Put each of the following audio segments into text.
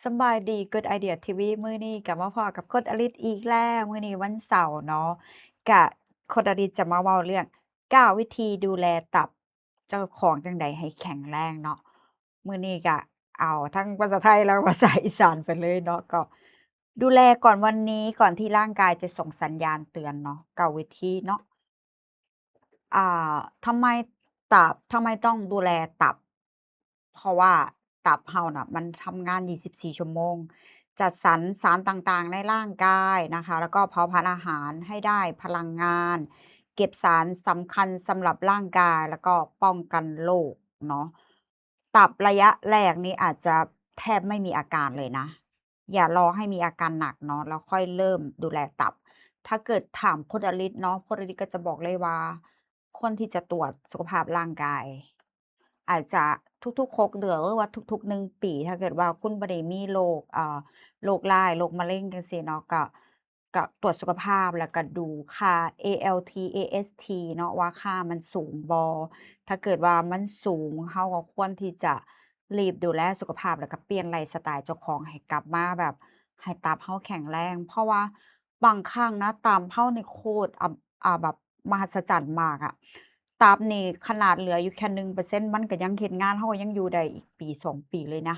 สำบายดี Good Idea TV มื้อนี้กลับมาพ้อกับกฎอลิศอีกแล้วมื้อนี้วันเสาร์เนาะกะกฎอลิศจะมาเว้าเรื่อง9วิธีดูแลตับเจ้าของจั่งใดให้แข็งแรงเนาะมื้อนี้ก็เอาทั้งภาษาไทยและภาษาอีสานไปเลยเนาะก็ดูแลก่อนวันนี้ก่อนที่ร่างกายจะส่งสัญญาณเตือนเนาะ9วิธีเนาะ อ่ทำไมทำไมต้องดูแลตับ เพราะว่าตับเราน่ะมันทำงาน 24 ชั่วโมง จัดสรรสารต่างๆในร่างกายนะคะ แล้วก็เผาผลาญอาหารให้ได้พลังงาน เก็บสารสำคัญสำหรับร่างกาย แล้วก็ป้องกันโรคเนาะตับระยะแรกนี่อาจจะแทบไม่มีอาการเลยนะ อย่ารอให้มีอาการหนักเนาะแล้วค่อยเริ่มดูแลตับ ถ้าเกิดถามพจนฤทธิ์เนาะพจนฤทธิ์ก็จะบอกเลยว่าควรที่จะตรวจสุขภาพร่างกายอาจจะทุกๆ6เดือนหรือว่าทุกๆ1ปีถ้าเกิดว่าคุณบ่ได้มีโรคโรคร้ายโรคมะเร็งจังซี้เนาะก็ตรวจสุขภาพแล้วก็ดูค่า ALT AST เนาะว่าค่ามันสูงบ่ถ้าเกิดว่ามันสูงเราก็ควรที่จะรีบดูแลสุขภาพแล้วก็เปลี่ยนไลฟ์สไตล์เจ้าของให้กลับมาแบบให้ตับเราแข็งแรงเพราะว่า บางครั้งนะตามเฮานี่โคตรแบบมหัศจรรย์มากอะตับนี่ขนาดเหลืออยู่แค่1%มันก็ยังเฮ็ดงานเราก็ยังอยู่ได้อีกปี2ปีเลยนะ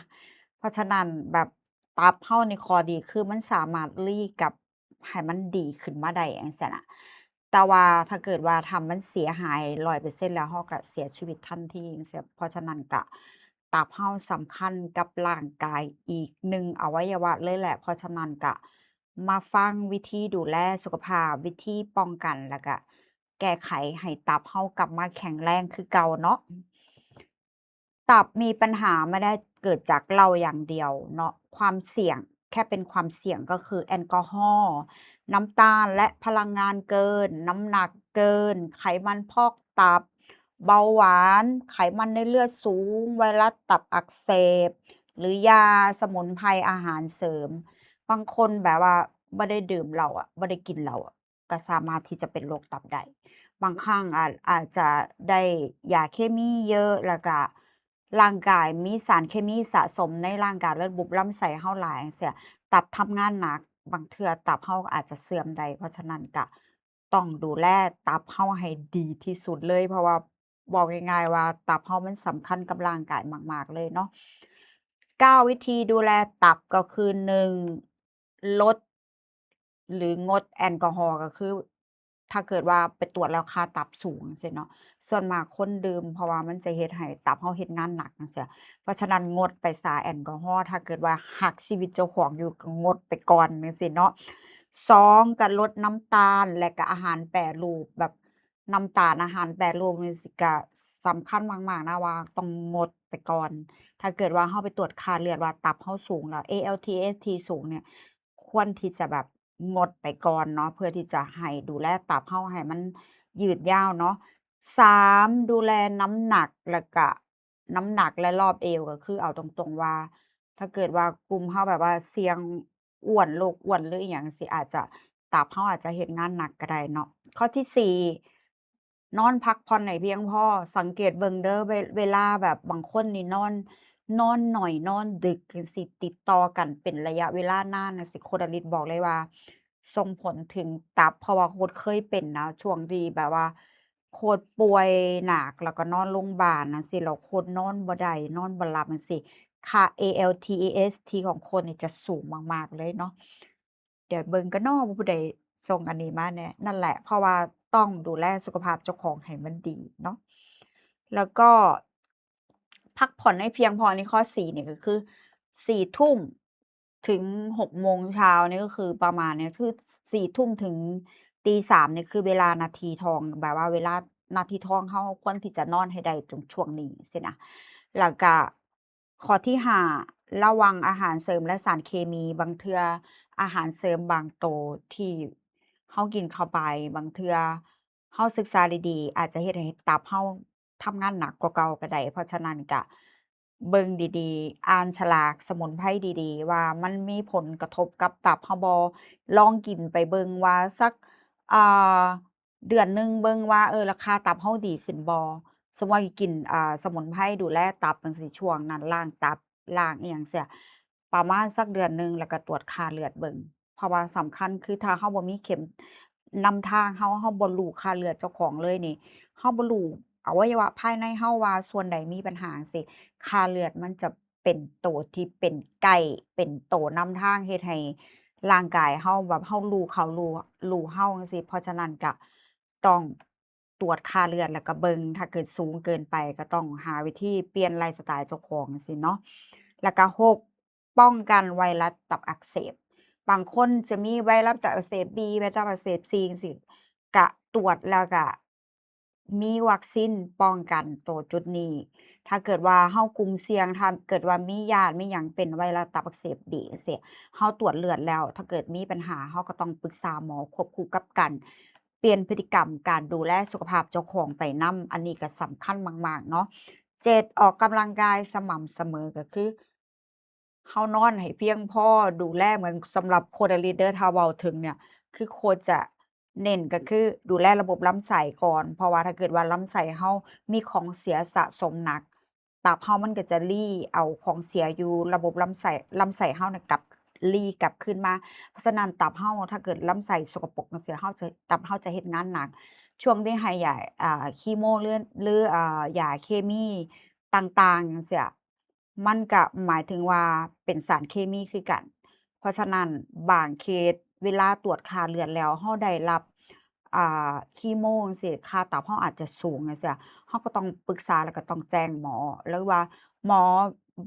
เพราะฉะนั้นแบบตับเฮานี่ข้อดีคือมันสามารถกลับให้มันดีขึ้นมาได้จังซี้น่ะแต่ว่าถ้าเกิดว่าถ้ามันเสียหาย100%แล้วเราก็เสียชีวิตทันทีจังซี้เพราะฉะนั้นก็ตับเฮาสำคัญกับร่างกายอีกหนึ่งอวัยวะเลยแหละเพราะฉะนั้นก็ มาฟังวิธีดูแลสุขภาพวิธีป้องกันแล้วก็แก้ไขให้ตับเรากลับมาแข็งแรงคือเก่าเนาะตับมีปัญหาไม่ได้เกิดจากเราอย่างเดียวเนาะความเสี่ยงแค่เป็นความเสี่ยงก็คือแอลกอฮอล์น้ำตาลและพลังงานเกินน้ำหนักเกินไขมันพอกตับเบาหวานไขมันในเลือดสูงไวรัสตับอักเสบหรือยาสมุนไพรอาหารเสริม บางคนแบบว่าบ่ได้ดื่มเหล้าอะบ่ได้กินเหล้าอะก็สามารถที่จะเป็นโรคตับได้บางครั้งอาจจะได้ยาเคมีเยอะแล้วก็ร่างกายมีสารเคมีสะสมในร่างกายระบบลำไส้เราหลายจังซี้ตับทำงานหนักบางเทื่อตับเราก็อาจจะเสื่อมได้เพราะฉะนั้นก็ต้องดูแลตับเราให้ดีที่สุดเลยเพราะว่าเว้าง่ายๆว่าตับเรามันสำคัญกับร่างกายมากๆเลยเนาะ 9วิธีดูแลตับก็คือ1ลดหรืองดแอลกอฮอล์ก็คือถ้าเกิดว่าไปตรวจแล้วค่าตับสูงจังซี้เนาะส่วนมากคนดื่มเพราะว่ามันจะเฮ็ดให้ตับเราเฮ็ดงานหนักจังซี้เพราะฉะนั้นงดไปเสียแอลกอฮอล์ถ้าเกิดว่ารักชีวิตเจ้าของอยู่ก็งดไปก่อนจังซี้เนาะ2ก็ลดน้ำตาลและก็อาหารแปรรูปแบบน้ำตาลอาหารแปรรูปนี่สิก็สำคัญมากๆนะว่าต้องงดไปก่อน ถ้าเกิดว่าเราไปตรวจค่าเลือดว่าตับเราสูงแล้ว ALT AST สูงเนี่ยควรที่จะแบบงดไปก่อนเนาะเพื่อที่จะให้ดูแลตับเราให้มันยืดยาวเนาะ3ดูแลน้ำหนักแล้วก็น้ำหนักและรอบเอวก็คือเอาตรงๆว่าถ้าเกิดว่ากลุ่มเราแบบว่าเสี่ยงอ้วนโรคอ้วนหรืออิหยังจั่งซี้อาจจะตับเราอาจจะเฮ็ดงานหนักก็ได้เนาะข้อที่4นอนพักผ่อนให้เพียงพอสังเกตเบิ่งเด้อเวลาแบบบางคนนี่นอนหน่อยนอนดึกจั่งซี้ติดต่อกันเป็นระยะเวลานานจั่งซี้โคดาริสบอกเลยว่าส่งผลถึงตับเพราะว่าโคดเคยเป็นนะช่วงที่แบบว่าโคดป่วยหนักแล้วก็นอนโรงบาลจั่งซี้แล้วโคดนอนบ่ได้นอนบ่หลับจังซี้ค่า ALT AST ของโคดนี่จะสูงมากๆเลยเนาะเดี๋ยวเบิ่งกันเนาะว่าผู้ใดส่งอันนี้มาแหน่นั่นแหละเพราะว่าต้องดูแลสุขภาพเจ้าของให้มันดีเนาะ แล้วก็พักผ่อนให้เพียงพอนี่ข้อ4เนี่ยก็คือ4ทุ่มถึง6โมงเช้านี่ก็คือประมาณเนี้ยคือ4ทุ่มถึงตี3เนี่ยคือเวลานาทีทองแบบว่าเวลานาทีทองเราควรที่จะนอนให้ได้ตรงช่วงนี้ซี้นะแล้วก็ข้อที่5ระวังอาหารเสริมและสารเคมีบางเทื่ออาหารเสริมบางตัวที่เรากินเข้าไปบางเทื่อ เราศึกษาดีๆอาจจะเฮ็ดให้ตับเราทำงานหนักกว่าเก่าก็ได้เพราะฉะนั้นก็เบิ่งดีๆอ่านฉลากสมุนไพรดีๆว่ามันมีผลกระทบกับตับเราบ่ลองกินไปเบิ่งว่าสักอ่าเดือนหนึ่งเบิ่งว่าราคาตับเราดีขึ้นบ่สมมุติว่ากินสมุนไพรดูแลตับจั่งซี้ช่วงนั้นล้างตับล้างอิหยังเซี้ย ประมาณสักเดือนหนึ่งแล้วก็ตรวจค่าเลือดเบิ่งเพราะว่าสำคัญคือถ้าเราบ่มีเข็มนำทางเราบ่รู้ค่าเลือดเจ้าของเลยนี่เราบ่รู้อวัยวะภายในเราว่าส่วนใดมีปัญหาจั่งซี้ค่าเลือดมันจะเป็นตัวที่เป็นไกด์เป็นตัวนำทางเฮ็ดให้ร่างกายเราแบบเรารู้เขารู้เราจังซี้เพราะฉะนั้นก็ต้องตรวจค่าเลือดแล้วก็เบิ่งถ้าเกิดสูงเกินไปก็ต้องหาวิธีเปลี่ยนไลฟ์สไตล์เจ้าของจังซี้เนาะแล้วก็6 ป้องกันไวรัสตับอักเสบบางคนจะมีไวรัสตับอักเสบ B ไวรัสตับอักเสบ C จังซี้ก็ตรวจแล้วก็มีวัคซีนป้องกันตัวจุดนี้ถ้าเกิดว่าเรากลุ่มเสี่ยงถ้าเกิดว่ามีญาติมีหยังเป็นไวรัสตับอักเสบ B จังซี้เราตรวจเลือดแล้วถ้าเกิดมีปัญหาเราก็ต้องปรึกษาหมอควบคู่กับการเปลี่ยนพฤติกรรมการดูแลสุขภาพเจ้าของไปนำอันนี้ก็สำคัญมากๆเนาะ7ออกกำลังกายสม่ำเสมอก็คือเรานอนให้เพียงพอดูแลเหมือนสำหรับโคดอะลิดเด้อถ้าเว้าถึงเนี่ยคือโคดจะเน้นก็คือดูแลระบบลำไส้ก่อนเพราะว่าถ้าเกิดว่าลำไส้เรามีของเสียสะสมหนักตับเรามันก็จะรี่เอาของเสียอยู่ระบบลำไส้เราน่ะรี่กลับคืนมาเพราะฉะนั้นตับเราถ้าเกิดลำไส้สกปรกจั่งซี้ตับเราจะเฮ็ดงานหนักช่วงที่ให้ยาคีโมหรือยาเคมีต่างๆจังซี้ มันก็หมายถึงว่าเป็นสารเคมีคือกัน เพราะฉะนั้นบางเคสเวลาตรวจค่าเลือดแล้วเราได้รับคีโมจังซี้ค่าตับเราอาจจะสูงจังซี้เราก็ต้องปรึกษาแล้วก็ต้องแจ้งหมอหรือว่าหมอ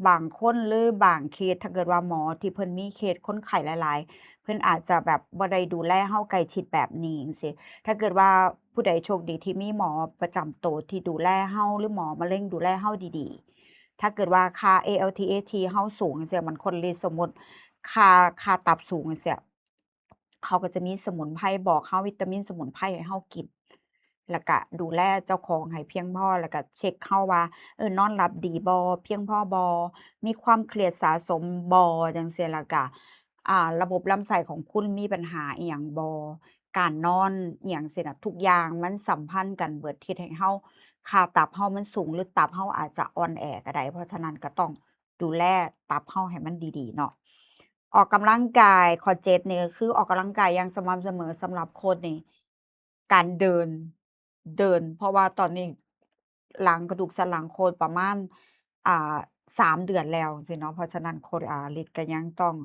บางคนหรือบางเคสถ้าเกิดว่าหมอที่เพิ่นมีเคสคนไข้หลายๆเพิ่นอาจจะแบบบ่ได้ดูแลเราใกล้ชิดแบบนี้จังซี้ถ้าเกิดว่าผู้ใดโชคดีที่มีหมอประจำตัวที่ดูแลเราหรือหมอมะเร็งดูแลเราดีๆ ถ้าเกิดว่าค่า ALT AST เราสูงจั่งซี้มัน correlate สมมุติค่าตับสูงจังซี้เขาก็จะมีสมุนไพรบอกเราวิตามินสมุนไพรให้เรากินแล้วก็ดูแลเจ้าของให้เพียงพอแล้วก็เช็กเราว่านอนหลับดีบ่เพียงพอบ่มีความเครียดสะสมบ่จั่งซี้แล้วก็ระบบลำไส้ของคุณมีปัญหาอิหยังบ่การนอนอิหยังซี้น่ะทุกอย่างมันสัมพันธ์กันเบิดเฮ็ดให้เรา ค่าตับเรามันสูงหรือตับเราอาจจะอ่อนแอก็ได้เพราะฉะนั้นก็ต้องดูแลตับเราให้มันดีๆเนาะออกกำลังกายข้อ7นี่ก็คือออกกำลังกายอย่างสม่ำเสมอสำหรับคนนี่การเดินเพราะว่าตอนนี้หลังกระดูกสันหลังโคนประมาณอ่า3เดือนแล้วจังซี้เนาะเพราะฉะนั้นโคฤทธิ์ก็ยังต้อง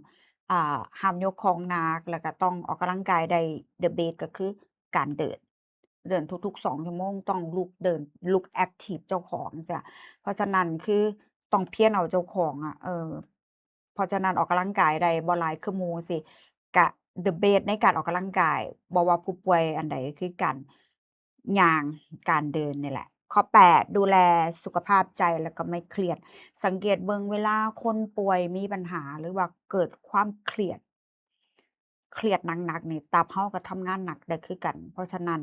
ห้ามยกของหนักแล้วก็ต้องออกกำลังกายได้ The best ก็คือการเดินทุกๆ2ชั่วโมงต้องลุกเดินลุกแอ็กทิฟเจ้าของจังซี้เพราะฉะนั้นคือต้องเพียรเอาเจ้าของอะเพราะฉะนั้นออกกำลังกายได้บ่หลายคือหมู่จั่งซี้ก็ the best ในการออกกำลังกายบ่ว่าผู้ป่วยอันใดคือการย่างการเดินนี่แหละข้อ8ดูแลสุขภาพใจแล้วก็ไม่เครียดสังเกตเบิ่งเวลาคนป่วยมีปัญหาหรือว่าเกิดความเครียดหนักๆนี่ตับเราก็ทำงานหนักได้คือกัน เพราะฉะนั้น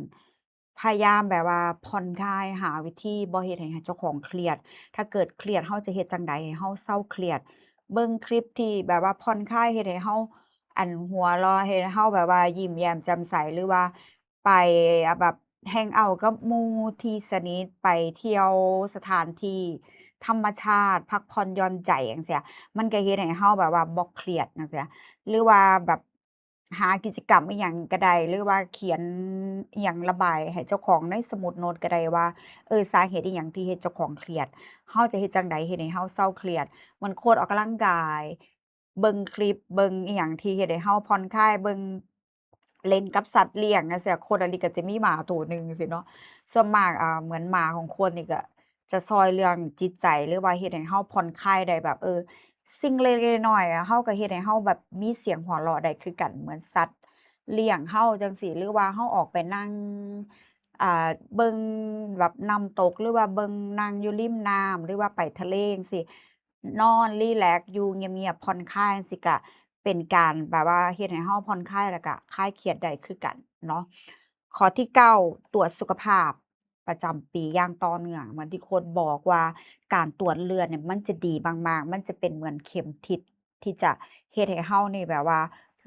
พยายามแบบว่าผ่อนคลายหาวิธีบ่เฮ็ดให้เจ้าของเครียด ถ้าเกิดเครียดเราจะเฮ็ดจั่งใดให้เราเซาเครียดเบิ่งคลิปที่แบบว่าผ่อนคลายเฮ็ดให้เราหัวเราะเฮ็ดให้เราแบบว่ายิ้มแย้มแจ่มใสหรือว่าไปแบบแฮงเอาต์กับหมู่ที่สนิทไปเที่ยวสถานที่ธรรมชาติพักผ่อนหย่อนใจจั่งซี้มันก็เฮ็ดให้เราแบบว่าบ่เครียดจั่งซี้หรือว่าแบบหากิจกรรมอิหยังก็ได้หรือว่าเขียนอิหยังระบายให้เจ้าของในสมุดโน้ตก็ได้ว่าสาเหตุอิหยังที่เฮ็ดเจ้าของเครียด เราจะเฮ็ดจั่งใดเฮ็ดให้เราเซาเครียดเหมือนโคชออกกำลังกายเบิ่งคลิปเบิ่งอิหยังที่เฮ็ดให้เราผ่อนคลายเบิ่งเล่นกับสัตว์เลี้ยงจั่งซี้โคชอะลิก็จะมีหมาตัวหนึ่งจังซี้เนาะส่วนมากเหมือนหมาของโคชนี่ก็จะช่วยเรื่องจิตใจหรือว่าเฮ็ดให้เราผ่อนคลายได้แบบสิ่งเล็กๆน้อยๆอะเราก็เฮ็ดให้เราแบบมีเสียงหัวเราะได้คือกันเหมือนสัตว์เลี้ยงเราจังซี้หรือว่าเราออกไปนั่ง เบิ่งแบบน้ำตกหรือว่าเบิ่งนั่งอยู่ริมน้ำหรือว่าไปทะเลจั่งซี้นอนรีแลกซ์อยู่เงียบๆผ่อนคลายจั่งซี้ก็เป็นการแบบว่าเฮ็ดให้เราผ่อนคลายแล้วก็คลายเครียดได้คือกันเนาะข้อที่9ตรวจสุขภาพประจำปีอย่างต่อเนื่องเหมือนที่โค้ชบอกว่าการตรวจเลือดเนี่ยมันจะดีมากๆมันจะเป็นเหมือนเข็มทิศที่จะเฮ็ดให้เรานี่แบบว่า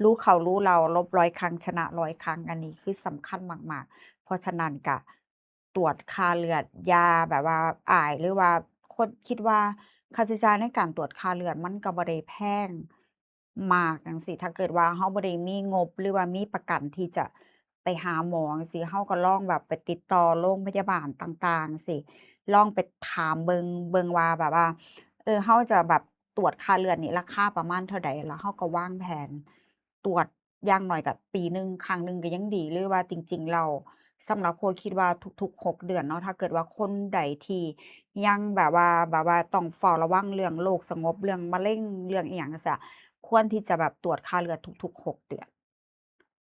รู้เขารู้เราลบ100ครั้งชนะ100ครั้งอันนี้คือสำคัญมากๆ เพราะฉะนั้นก็ตรวจค่าเลือดอย่าแบบว่าอายหรือว่าคนคิดว่า ค่าใช้จ่ายในการตรวจค่าเลือดมันก็บ่ได้แพงมากจังซี้ถ้าเกิดว่าเราบ่ได้มีงบหรือว่ามีประกันที่จะไปหาหมอจังซี้เราก็ลองแบบไปติดต่อโรงพยาบาลต่างๆจังซี้ลองไปถามเบิ่งว่าแบบว่าเราจะแบบตรวจค่าเลือดนี่ราคาประมาณเท่าใดแล้วเราก็วางแผนตรวจอย่างน้อยก็ปีหนึ่งครั้งหนึ่งก็ยังดีหรือว่าจริงๆแล้วสำหรับโคคิดว่าทุกๆ6เดือนเนาะถ้าเกิดว่าคนใดที่ ยังแบบว่าต้องเฝ้าระวังเรื่องโรคสงบเรื่องมะเร็งเรื่องอิหยังจั่งซี้ควรที่จะแบบตรวจค่าเลือดทุกๆ6เดือน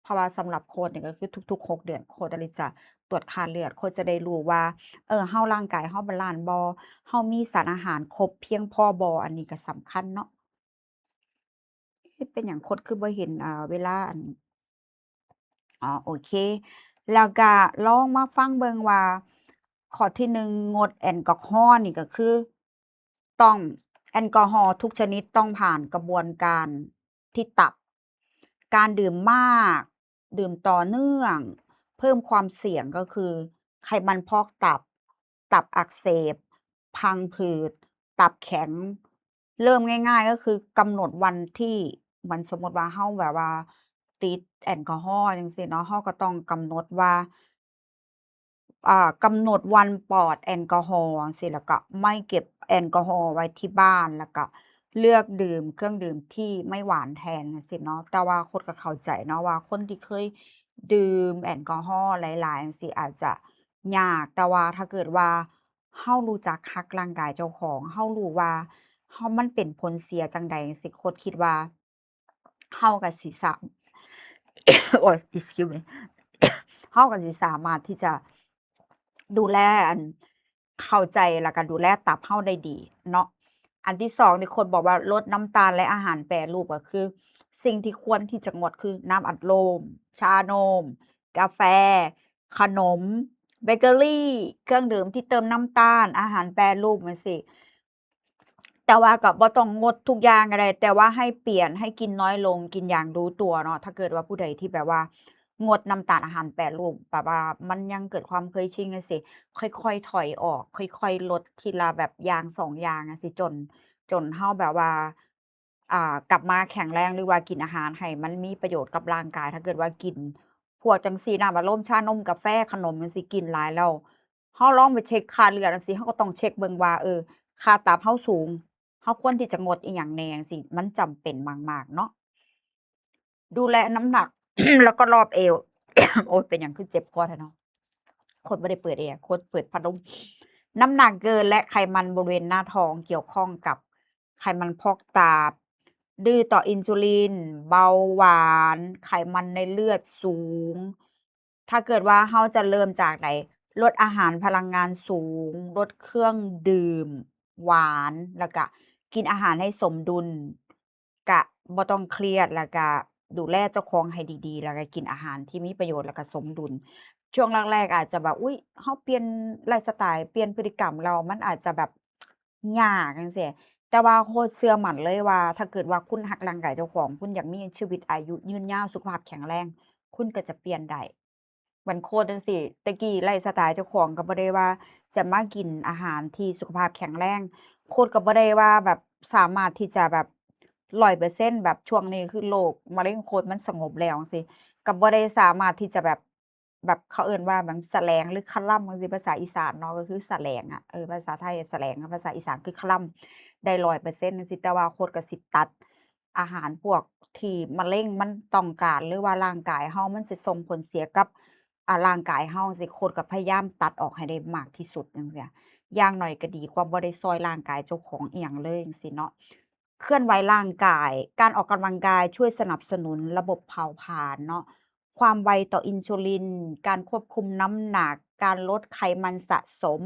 เพราะว่าสำหรับโคชนี่ก็คือทุกๆ6เดือนโคชอะลิจะตรวจค่าเลือดโคชจะได้รู้ว่าเราร่างกายเราบาลันซ์บ่เรามีสารอาหารครบเพียงพอบ่อันนี้ก็สำคัญเนาะเอ๊ะเป็นหยังโคชคือบ่เห็นเวลาอัน อ๋อโอเคแล้วก็ลองมาฟังเบิ่งว่าข้อที่1งดแอลกอฮอล์นี่ก็คือต้องแอลกอฮอล์ทุกชนิดต้องผ่านกระบวนการที่ตับการดื่มมากดื่มต่อเนื่องเพิ่มความเสี่ยงก็คือไขมันพอกตับตับอักเสบพังผืดตับแข็งเริ่มง่ายๆก็คือกำหนดวันที่เหมือนสมมุติว่าเราแบบว่า ติดแอลกอฮอล์จังซี้เนาะเราก็ต้องกำหนดว่ากำหนดวันปลอดแอลกอฮอล์จังซี้แล้วก็ไม่เก็บแอลกอฮอล์ไว้ที่บ้านแล้วก็เลือกดื่มเครื่องดื่มที่ไม่หวานแทนจังซี้เนาะแต่ว่าโคก็เข้าใจเนาะว่าคนที่เคยดื่มแอลกอฮอล์หลายๆจังซี้อาจจะยากแต่ว่าถ้าเกิดว่าเรารู้จักรักร่างกายเจ้าของเรารู้ว่ามันเป็นผลเสียจั่งใดจังซี้โคคิดว่าเราก็สิสา โอ๊ย excuse me เราก็สิสามารถที่จะดูแลเข้าใจแล้วก็ดูแลตับเราได้ดีเนาะอันที่2ที่คนบอกว่าลดน้ำตาลและอาหารแปรรูปก็คือสิ่งที่ควรที่จะงดคือน้ำอัดลมชานมกาแฟขนมเบเกอรีเครื่องดื่มที่เติมน้ำตาลอาหารแปรรูปจั่งซี้ แต่ว่าก็บ่ต้องงดทุกอย่างก็ได้แต่ว่าให้เปลี่ยนให้กินน้อยลงกินอย่างรู้ตัวเนาะถ้าเกิดว่าผู้ใดที่แบบว่างดน้ำตาลอาหารแปรรูปแบบว่ามันยังเกิดความเคยชินจั่งซี้ค่อยๆถอยออกค่อยๆลดทีละแบบอย่าง2อย่างจั่งซี้จนเราแบบว่ากลับมาแข็งแรงหรือว่ากินอาหารให้มันมีประโยชน์กับร่างกายถ้าเกิดว่ากินพวกจั่งซี้น้ำอัดลมชานมกาแฟขนมจั่งซี้กินหลายแล้วเราลองไปเช็กค่าเลือดจั่งซี้เราก็ต้องเช็กเบิ่งว่าค่าตับเราสูง เราควรที่จะงดอิหยังแหน่จั่งซี้มันจำเป็นมากๆเนาะดูแลน้ำหนัก แล้วก็รอบเอวโอ๊ยเป็นหยังคือเจ็บคอแท้เนาะคนบ่ได้เปิดแอร์คนเปิดพัดลมน้ำหนักเกินและไขมันบริเวณหน้าท้องเกี่ยวข้องกับไขมันพอกตับดื้อต่ออินซูลินเบาหวานไขมันในเลือดสูงถ้าเกิดว่าเราจะเริ่มจากไหนลดอาหารพลังงานสูงลดเครื่องดื่มหวานแล้วก็ กินอาหารให้สมดุลกะบ่ต้องเครียดแล้วก็ดูแลเจ้าของให้ดีๆแล้วก็กินอาหารที่มีประโยชน์แล้วก็สมดุลช่วงแรกๆอาจจะแบบอุ๊ยเราเปลี่ยนไลฟ์สไตล์เปลี่ยนพฤติกรรมแล้วมันอาจจะแบบยากจังซี้แต่ว่าโคตรเชื่อมั่นเลยว่าถ้าเกิดว่าคุณรักร่างกายเจ้าของคุณอยากมีชีวิตอายุยืนยาวสุขภาพแข็งแรงคุณก็จะเปลี่ยนได้เหมือนโคตรจังซี้แต่กี้ไลฟ์สไตล์เจ้าของก็บ่ได้ว่าจะมากินอาหารที่สุขภาพแข็งแรง โคตก็บ่ได้ว่าแบบสามารถที่จะแบบ100%แบบช่วงนี้คือโรคมะเร็งโคตมันสงบแล้วจังซี้ก็บ่ได้สามารถที่จะแบบเขาเอิ้นว่าแบบแสลงหรือคะล่ำจังซี้ภาษาอีสานเนาะก็คือแสลงอะภาษาไทยแสลงภาษาอีสานคือคะล่ำได้100%จังซี้แต่ว่าโคตก็สิตัดอาหารพวกที่มะเร็งมันต้องการหรือว่าร่างกายเรามันสิส่งผลเสียกับร่างกายเราจั่งซี้โคตก็พยายามตัดออกให้ได้มากที่สุดจังซี้ อย่างน้อยก็ดีกว่าบ่ได้ช่วยร่างกายเจ้าของอิหยังเลยจั่งซี้เนาะเคลื่อนไหวร่างกายการออกกำลังกายช่วยสนับสนุนระบบเผาผลาญเนาะความไวต่ออินซูลินการควบคุมน้ำหนักการลดไขมันสะสม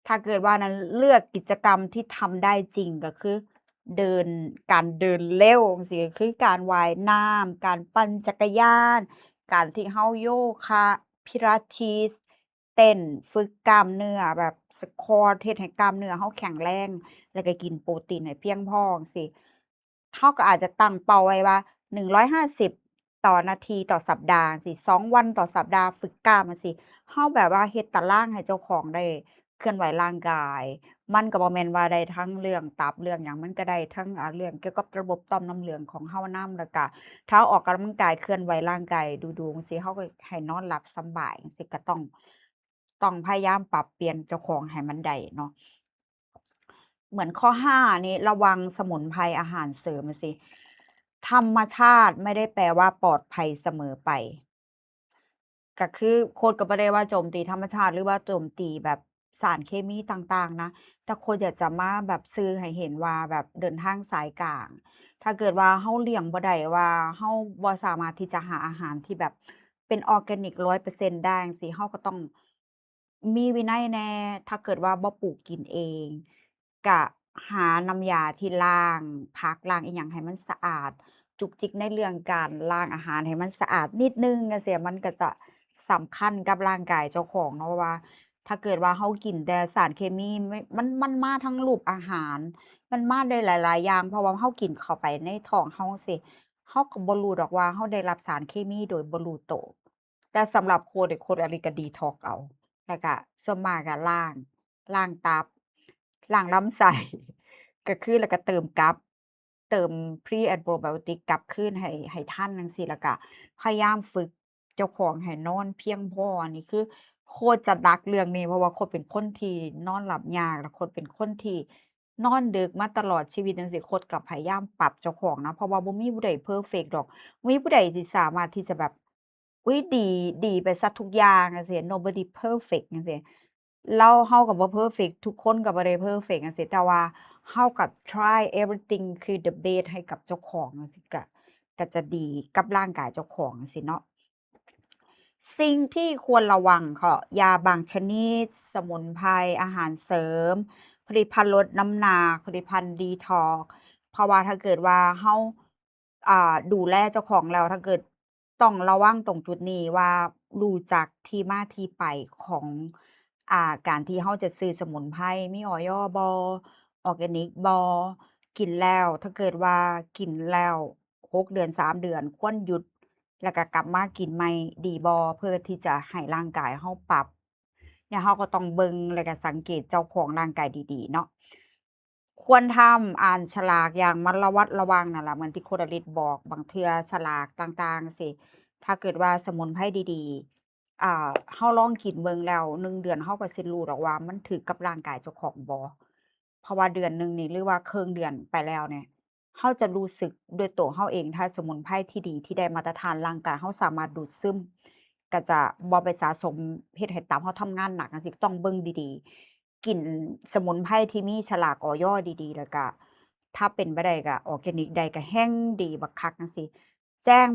ถ้าเกิดว่านั้นเลือกกิจกรรมที่ทำได้จริงก็คือเดินการเดินเร็วจั่งซี้ก็คือการว่ายน้ำการปั่นจักรยานการที่เราโยคะ Pilates เต้นฝึกกล้ามเนื้อแบบ squat เฮ็ดให้กล้ามเนื้อเราแข็งแรงแล้วก็กินโปรตีนให้เพียงพอจั่งซี้เราก็อาจจะตั้งเป้าไว้ว่า150ต่อนาทีต่อสัปดาห์จั่งซี้2วันต่อสัปดาห์ฝึกกล้ามจั่งซี้เราแบบว่าเฮ็ดตารางให้เจ้าของได้ เคลื่อนไหวร่างกาย มันก็บ่แม่นว่าได้ทั้งเรื่องตับเรื่องหยังมันก็ได้ทั้งเรื่องเกี่ยวกับระบบต่อมน้ำเหลืองของเฮานำแล้วก็ถ้าออกกำลังกายเคลื่อนไหวร่างกายดูๆจั่งซี้เฮาก็ให้นอนหลับสำบายจังซี้ก็ต้องพยายามปรับเปลี่ยนเจ้าของให้มันได้เนาะเหมือนข้อ5นี่ระวังสมุนไพรอาหารเสริมอะสิธรรมชาติไม่ได้แปลว่าปลอดภัยเสมอไป ก็คือโคดก็บ่ได้ว่าโจมตีธรรมชาติหรือว่าโจมตีแบบสารเคมีต่างๆนะแต่โคดอยากจะมาแบบสื่อให้เห็นว่าแบบเดินทางสายกลางถ้าเกิดว่าเฮาเลี่ยงบ่ได้ว่าเฮาบ่สามารถที่จะหาอาหารที่แบบเป็นออร์แกนิก100%ได้จังซี้เฮาก็ต้องมีวินัยแหน่ถ้าเกิดว่าบ่ปลูกกินเองก็หาน้ำยาที่ล้างผักล้างอิหยังให้มันสะอาด จุกจิกในเรื่องการล้างอาหารให้มันสะอาดนิดหนึ่งจั่งซี้มันก็จะสำคัญกับร่างกายเจ้าของเนาะว่าถ้าเกิดว่าเฮากินแต่สารเคมีไม่มันมาทั้งรูปอาหารมันมาได้หลายๆอย่างเพราะว่าเฮากินเข้าไปในท้องเฮาจั่งซี้เฮาก็บ่รู้ดอกว่าเฮาได้รับสารเคมีโดยบ่รู้โตวแต่สำหรับโคนี่โคอันนี้ก็ดีท็อกซ์เอาแล้วก็ส่วนมากก็ล้างตับล้างลำไส้ ก็คือแล้วก็เติมกลับเติม Pre and Probiotic กลับคืนให้ทันจังซี้แล้วก็พยายามฝึกเจ้าของให้นอนเพียงพออันนี้คือโคตรจะหนักเรื่องนี้เพราะว่าโคตรเป็นคนที่นอนหลับยากแล้วโคตรเป็นคนที่นอนดึกมาตลอดชีวิตจังซี้โคตรก็พยายามปรับเจ้าของนะเพราะว่าบ่มีผู้ใดเพอร์เฟกต์ดอกบ่มีผู้ใดที่สามารถที่จะแบบอุ๊ยดีไปเสียทุกอย่างจังซี้ Nobody perfect จังซี้เฮาก็บ่เพอร์เฟกต์ทุกคนก็บ่ได้เพอร์เฟกต์จังซี้แต่ว่า เฮาก็ try everything คือ the best ให้กับเจ้าของจังซี้ก็จะดีกับร่างกายเจ้าของจังซี้เนาะสิ่งที่ควรระวังก็ยาบางชนิดสมุนไพรอาหารเสริมผลิตภัณฑ์ลดน้ำหนักผลิตภัณฑ์ detox เพราะว่าถ้าเกิดว่าเฮาดูแลเจ้าของแล้วถ้าเกิดต้องระวังตรงจุดนี้ว่ารู้จักที่มาที่ไปของการที่เฮาจะซื้อสมุนไพรมีอยบ่อออร์แกนิกบ่กินแล้วถ้าเกิดว่ากินแล้ว6เดือน3เดือนควรหยุดแล้วก็กลับมากินใหม่ดีบ่เพื่อที่จะให้ร่างกายเฮาปรับเนี่ยเฮาก็ต้องเบิ่งแล้วก็สังเกตเจ้าของร่างกายดีๆเนาะ ควรทำอ่านฉลากอย่างระวัดระวังนั่นล่ะเหมือนที่โคดาริสบอกบางเทื่อฉลากต่างๆจั่งซี้ถ้าเกิดว่าสมุนไพรดีๆเฮาลองกินเบิ่งแล้ว1เดือนเฮาก็สิรู้ดอกว่ามันถูกกับร่างกายเจ้าของบ่เพราะว่าเดือนหนึ่งนี่หรือว่าครึ่งเดือนไปแล้วเนี่ยเฮาจะรู้สึกด้วยตัวเฮาเองถ้าสมุนไพรที่ดีที่ได้มาตรฐานร่างกายเฮาสามารถดูดซึมก็จะบ่ไปสะสมเฮ็ดให้ตับเฮาทำงานหนักจังซี้ต้องเบิ่งดีๆ กลิ่นสมุนไพรที่มีฉลากอยดีๆแล้วก็ถ้าเป็นไปได้ก็ออร์แกนิกได้ก็แฮ่งดีบักคักจังซี้แจ้ง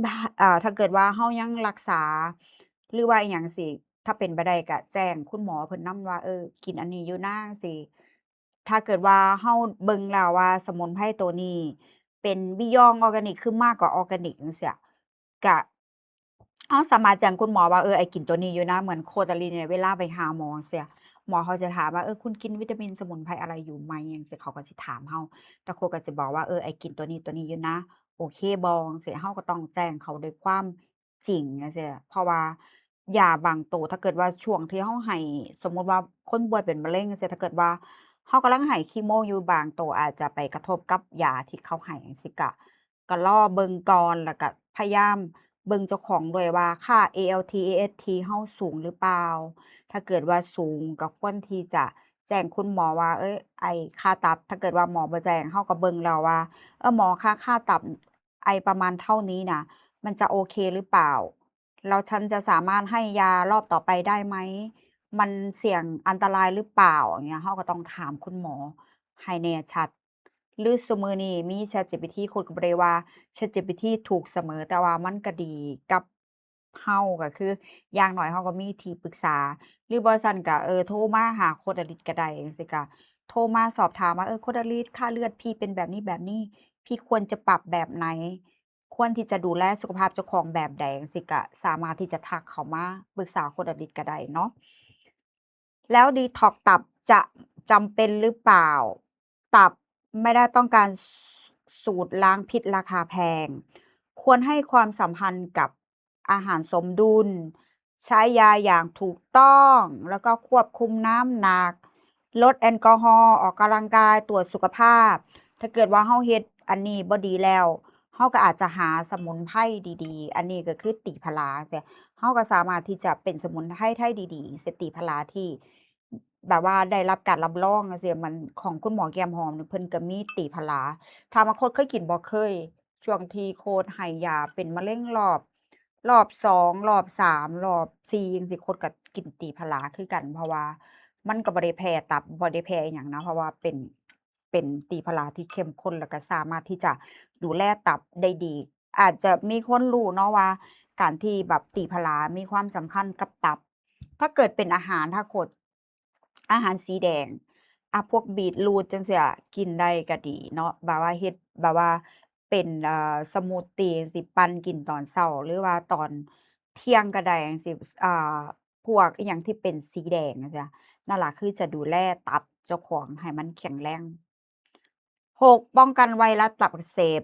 ถ้าเกิดว่าเฮายังรักษาหรือว่าอิหยังจั่งซี้ถ้าเป็นไปได้ก็แจ้งคุณหมอเพิ่นนำว่ากินอันนี้อยู่นะจั่งซี้ถ้าเกิดว่าเฮาเบิ่งแล้วว่าสมุนไพรตัวนี้เป็น Beyond ออร์แกนิกคือมากกว่าออร์แกนิกจังซี้ก็เราสามารถแจ้งคุณหมอว่าไอ้กินตัวนี้อยู่นะเหมือนโคตาลินเนี่ยเวลาไปหาหมอจั่งซี้ หมอเขาจะถามว่าคุณกินวิตามินสมุนไพรอะไรอยู่ไหมจั่งซี้เขาก็สิถามเราแต่เขาก็จะบอกว่าไอ้กินตัวนี้อยู่นะโอเคบ่จั่งซี้เราก็ต้องแจ้งเขาด้วยความจริงจั่งซี้เพราะว่ายาบางตัวถ้าเกิดว่าช่วงที่เราให้สมมุติว่าคนป่วยเป็นมะเร็งจั่งซี้ถ้าเกิดว่าเรากำลังให้คีโมอยู่บางตัวอาจจะไปกระทบกับยาที่เขาให้จั่งซี้ก็รอเบิ่งก่อนแล้วก็พยายามเบิ่งเจ้าของด้วยว่าค่า ALT AST เราสูงหรือเปล่า ถ้าเกิดว่าสูงก็ควรที่จะแจ้งคุณหมอว่าไอ้ค่าตับถ้าเกิดว่าหมอบ่แจ้งเราก็เบิ่งแล้วว่าหมอคะค่าตับประมาณเท่านี้น่ะมันจะโอเคหรือเปล่าแล้วฉันจะสามารถให้ยารอบต่อไปได้ไหมมันเสี่ยงอันตรายหรือเปล่าอย่างเงี้ยเราก็ต้องถามคุณหมอให้แน่ชัดหรือซุมื้อนี้มี ChatGPT ข้อยก็บ่ได้ว่า ChatGPT ถูกเสมอแต่ว่ามันก็ดีกับเราก็คืออย่างน้อยเราก็มีที่ปรึกษา หรือบ่ซั้นก็โทรมาหาโคดาริดก็ได้จังซี้ก็โทรมาสอบถามว่าโคดาริดค่าเลือดพี่เป็นแบบนี้ๆพี่ควรจะปรับแบบไหนควรที่จะดูแลสุขภาพเจ้าของแบบใดจังซี้ก็สามารถที่จะทักเข้ามาปรึกษาโคดาริดก็ได้เนาะ แล้วดีท็อกซ์ตับจะจำเป็นหรือเปล่า ตับไม่ได้ต้องการสูตรล้างพิษราคาแพง ควรให้ความสัมพันธ์กับอาหารสมดุล ใช้ยาอย่างถูกต้อง แล้วก็ควบคุมน้ำหนัก ลดแอลกอฮอล์ออกกำลังกายตรวจสุขภาพ ถ้าเกิดว่าเฮาเฮ็ดอันนี้บ่ดีแล้วเฮาก็อาจจะหาสมุนไพรดีๆอันนี้ก็คือตีผลาจั่งซี้เฮาก็สามารถที่จะเป็นสมุนไพรไทยดีๆสิตีผลาที่แบบว่าได้รับการรับรองจั่งซี้มันของคุณหมอแก้มหอมนี่เพิ่นก็มีตีผลาถามว่าโคดเคยกินบ่เคยช่วงที่โคดให้ยาเป็นมะเร็งรอบ2รอบ3รอบ4จังซี้โคดก็กินตีผลาคือกันเพราะว่ามันก็บ่ได้แพ้ตับบ่ได้แพ้อิหยังนะเพราะว่าเป็นตีผลาที่เข้มข้นแล้วก็สามารถที่จะดูแลตับได้ดี อาจจะมีคนรู้เนาะว่าการที่แบบตีผลามีความสำคัญกับตับ ถ้าเกิดเป็นอาหารถ้าโคดอาหารสีแดงพวกบีตรูทจังซี้กินได้ก็ดีเนาะแบบว่าเฮ็ดแบบว่าเป็นสมูทตีจั่งซี้ปั่นกินตอนเช้าหรือว่าตอนเที่ยงก็ได้จังซี้อ่าพวกอิหยังที่เป็นสีแดงจังซี้นั่นล่ะคือจะดูแลตับเจ้าของให้มันแข็งแรง 6ป้องกันไวรัสตับอักเสบ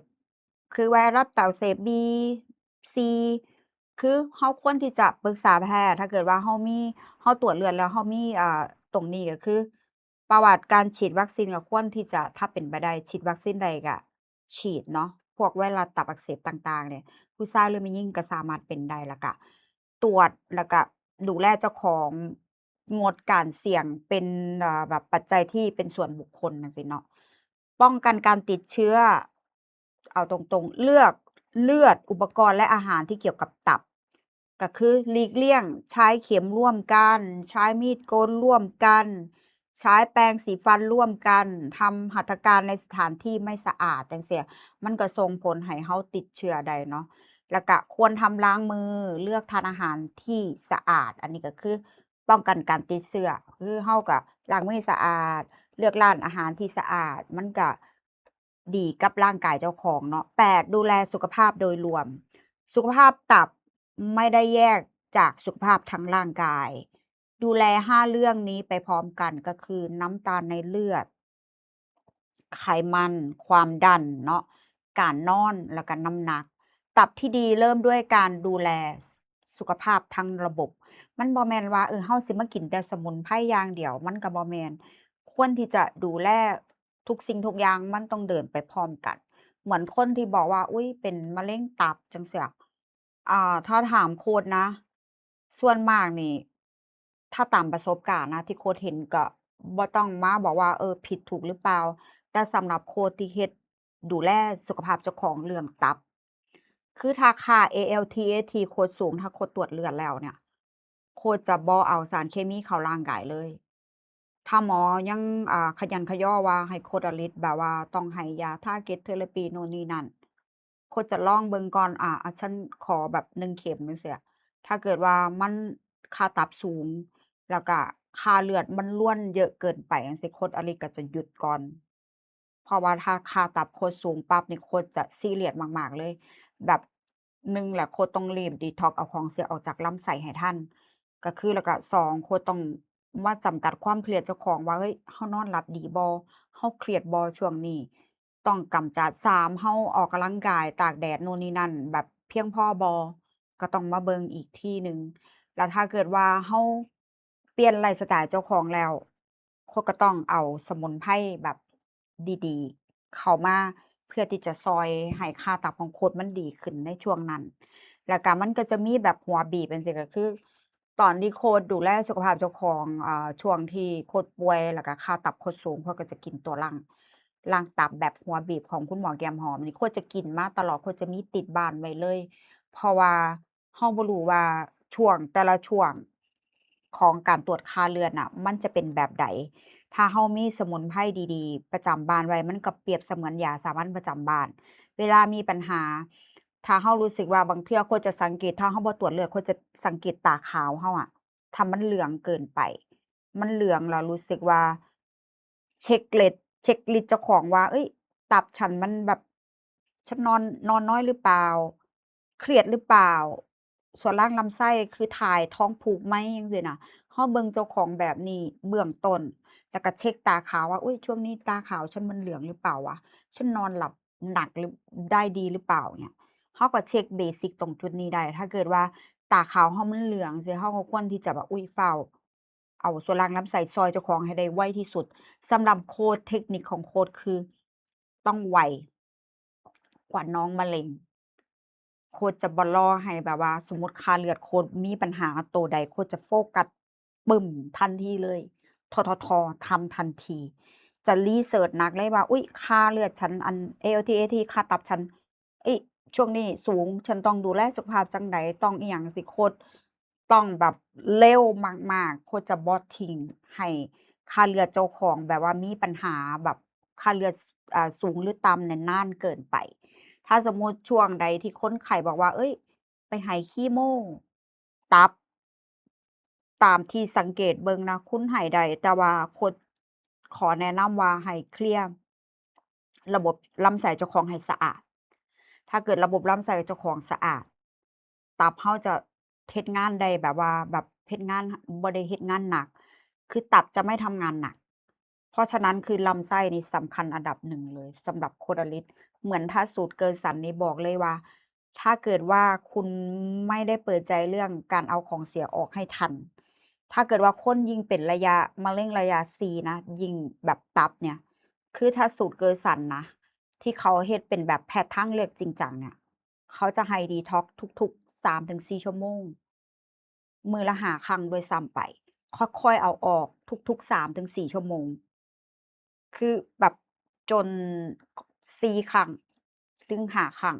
คือไวรัสตับอักเสบ B C คือเฮาควรที่จะปรึกษาแพทย์ถ้าเกิดว่าเฮาตรวจเลือดแล้วเฮามีตรงนี้ก็คือประวัติการฉีดวัคซีนก็ควรที่จะถ้าเป็นไปได้ฉีดวัคซีนใดก็ฉีดเนาะพวกไวรัสตับอักเสบต่างๆเนี่ยผู้ชายหรือผู้หญิงก็สามารถเป็นได้แล้วก็ตรวจแล้วก็ดูแลเจ้าของงดการเสี่ยงเป็นแบบปัจจัยที่เป็นส่วนบุคคลจังซี้เนาะ ป้องกันการติดเชื้อเอาตรงๆเลือดอุปกรณ์และอาหารที่เกี่ยวกับตับก็คือหลีกเลี่ยงใช้เข็มร่วมกันใช้มีดโกนร่วมกันใช้แปรงสีฟันร่วมกันทำหัตถการในสถานที่ไม่สะอาดจังซี้มันก็ส่งผลให้เฮาติดเชื้อได้เนาะแล้วก็ควรทำล้างมือเลือกทานอาหารที่สะอาดอันนี้ก็คือป้องกันการติดเชื้อคือเฮาก็ล้างมือให้สะอาด เลือกร้านอาหารที่สะอาดมันก็ดีกับร่างกายเจ้าของเนาะ8ดูแลสุขภาพโดยรวมสุขภาพตับไม่ได้แยกจากสุขภาพทั้งร่างกายดูแล5เรื่องนี้ไปพร้อมกันก็คือน้ำตาลในเลือดไขมันความดันเนาะการนอนแล้วก็น้ำหนักตับที่ดีเริ่มด้วยการดูแลสุขภาพทั้งระบบมันบ่แม่นว่าเฮาสิมากินแต่สมุนไพรอย่างเดียวมันก็บ่แม่น ควรที่จะดูแลทุกสิ่งทุกอย่างมันต้องเดินไปพร้อมกันเหมือนคนที่บอกว่าอุ๊ยเป็นมะเร็งตับจังซี้ถ้าถามโคดนะส่วนมากนี่ถ้าตามประสบการณ์นะที่โคดเห็นก็บ่ต้องมาบอกว่าผิดถูกหรือเปล่าแต่สำหรับโคดที่เฮ็ดดูแลสุขภาพเจ้าของเรื่องตับคือถ้าค่า ALT/AST โคดสูงถ้าโคดตรวจเลือดแล้วเนี่ยโคดจะบ่เอาสารเคมีเข้าร่างกายเลย ถ้าหมอยังขยันขย้อว่าให้โคดอะลิดแบบว่าต้องให้ยา target therapy โน่นนี่นั่นโคดจะลองเบิ่งก่อนฉันขอแบบ1เข็มจั่งซี้ถ้าเกิดว่ามันค่าตับสูงแล้วก็ค่าเลือดมันร่วนเยอะเกินไปจั่งซี้โคดอะลิดก็จะหยุดก่อนเพราะว่าถ้าค่าตับโคดสูงปั๊บนี่โคดจะซีเรียสมากๆเลยแบบ1แหละโคดต้องรีบ detox เอาของเสียออกจากลำไส้ให้ทัน ก็คือแล้วก็2โคตรต้องมาจำกัดความเครียดเจ้าของว่าเฮ้ยเฮานอนหลับดีบ่เฮาเครียดบ่ช่วงนี้ต้องกำจัด3เฮาออกกำลังกายตากแดดโน่นนี่นั่นแบบเพียงพอบ่ก็ต้องมาเบิ่งอีกทีหนึ่งแล้วถ้าเกิดว่าเฮาเปลี่ยนไลฟ์สไตล์เจ้าของแล้วก็ต้องเอาสมุนไพรแบบดีๆเข้ามาเพื่อที่จะช่วยให้ค่าตับของคุณมันดีขึ้นในช่วงนั้น แล้วก็มันก็จะมีแบบหัวบีบจั่งซี้ก็คือตอนที่โคชดูแลสุขภาพเจ้าของช่วงที่โคชป่วยแล้วก็ค่าตับโคชสูงโคชก็จะกินตัวรั้งตับแบบหัวบีบของคุณหมอแก้มหอมนี่โคชจะกินมาตลอดโคชจะมีติดบ้านไว้เลยเพราะว่าเราบ่รู้ว่าช่วงแต่ละช่วงของการตรวจค่าเลือดน่ะมันจะเป็นแบบใดถ้าเรามีสมุนไพรดีๆประจำบ้านไว้มันก็เปรียบเสมือนยาสามัญประจำบ้าน เวลามีปัญหา ถ้าเรารู้สึกว่าบางเทื่อคนจะสังเกตถ้าเราบ่ตรวจเลือดคนจะสังเกตตาขาวเราอะถ้ามันเหลืองเกินไป มันเหลืองแล้วรู้สึกว่าเช็กลิสต์เจ้าของว่าเฮ้ยตับฉันมันแบบฉันนอนน้อยหรือเปล่าเครียดหรือเปล่าส่วนล่างลำไส้คือถ่ายท้องผูกไหมจั่งซี้น่ะเราเบิ่งเจ้าของแบบนี้เบื้องต้นแล้วก็เช็กตาขาวว่าอุ๊ยช่วงนี้ตาขาวฉันมันเหลืองหรือเปล่าวะ ฉันนอนหลับหนักหรือได้ดีหรือเปล่าเนี่ยเราก็เช็กเบสิกตรงจุดนี้ได้ถ้าเกิดว่าตาขาวเรามันเหลืองจั่งซี้เราก็ควรที่จะแบบอุ๊ย เอาส่วนล่างลำไส้ซอยเจ้าของให้ได้ไวที่สุดสำหรับโคดเทคนิคของโคดคือต้องไวกว่าน้องมะเร็ง โคชจะบ่รอให้แบบว่าสมมุติค่าเลือดโคชมีปัญหาตัวใดโคชจะโฟกัสปึ้มทันทีเลยททททำทันทีจะรีเซิร์ชหนักเลยว่าอุ๊ยค่าเลือดฉันอัน ALT AST ค่าตับฉันเฮ้ยช่วงนี้สูงฉันต้องดูแลสุขภาพจั่งใดต้องอิหยังสิโคชต้องแบบเร็วมากๆโคชจะบ่ทิ้งให้ค่าเลือดเจ้าของแบบว่ามีปัญหาแบบค่าเลือดสูงหรือต่ำเนี่ยนานเกินไป ถ้าสมมุติช่วงใดที่คนไข้บอกว่าเฮ้ยไปให้คีโมตับตามที่สังเกตเบิ่งนะคุณให้ได้แต่ว่าคนขอแนะนำว่าให้เคลียร์ระบบลำไส้เจ้าของให้สะอาดถ้าเกิดระบบลำไส้เจ้าของสะอาดตับเราจะเฮ็ดงานได้แบบว่าแบบเฮ็ดงานบ่ได้เฮ็ดงานหนักคือตับจะไม่ทำงานหนักเพราะฉะนั้นคือลำไส้นี่สำคัญอันดับหนึ่งเลยสำหรับโคดาลิส เหมือนถ้าสูตรเกินสันนี่บอกเลยว่าถ้าเกิดว่าคุณไม่ได้เปิดใจเรื่องการเอาของเสียออกให้ทันถ้าเกิดว่าคนยิ่งเป็นระยะมะเร็งระยะ4นะยิ่งแบบตับเนี่ยคือถ้าสูตรเกินสันนะที่เขาเฮ็ดเป็นแบบแพทย์ทางเลือกจริงจังเนี่ยเขาจะให้ detox ทุกๆ3-4ชั่วโมงมื้อละ5ครั้งด้วยซ้ำไปค่อยๆเอาออกทุกๆ3-4ชั่วโมง คือแบบจน4ครั้งถึง5ครั้ง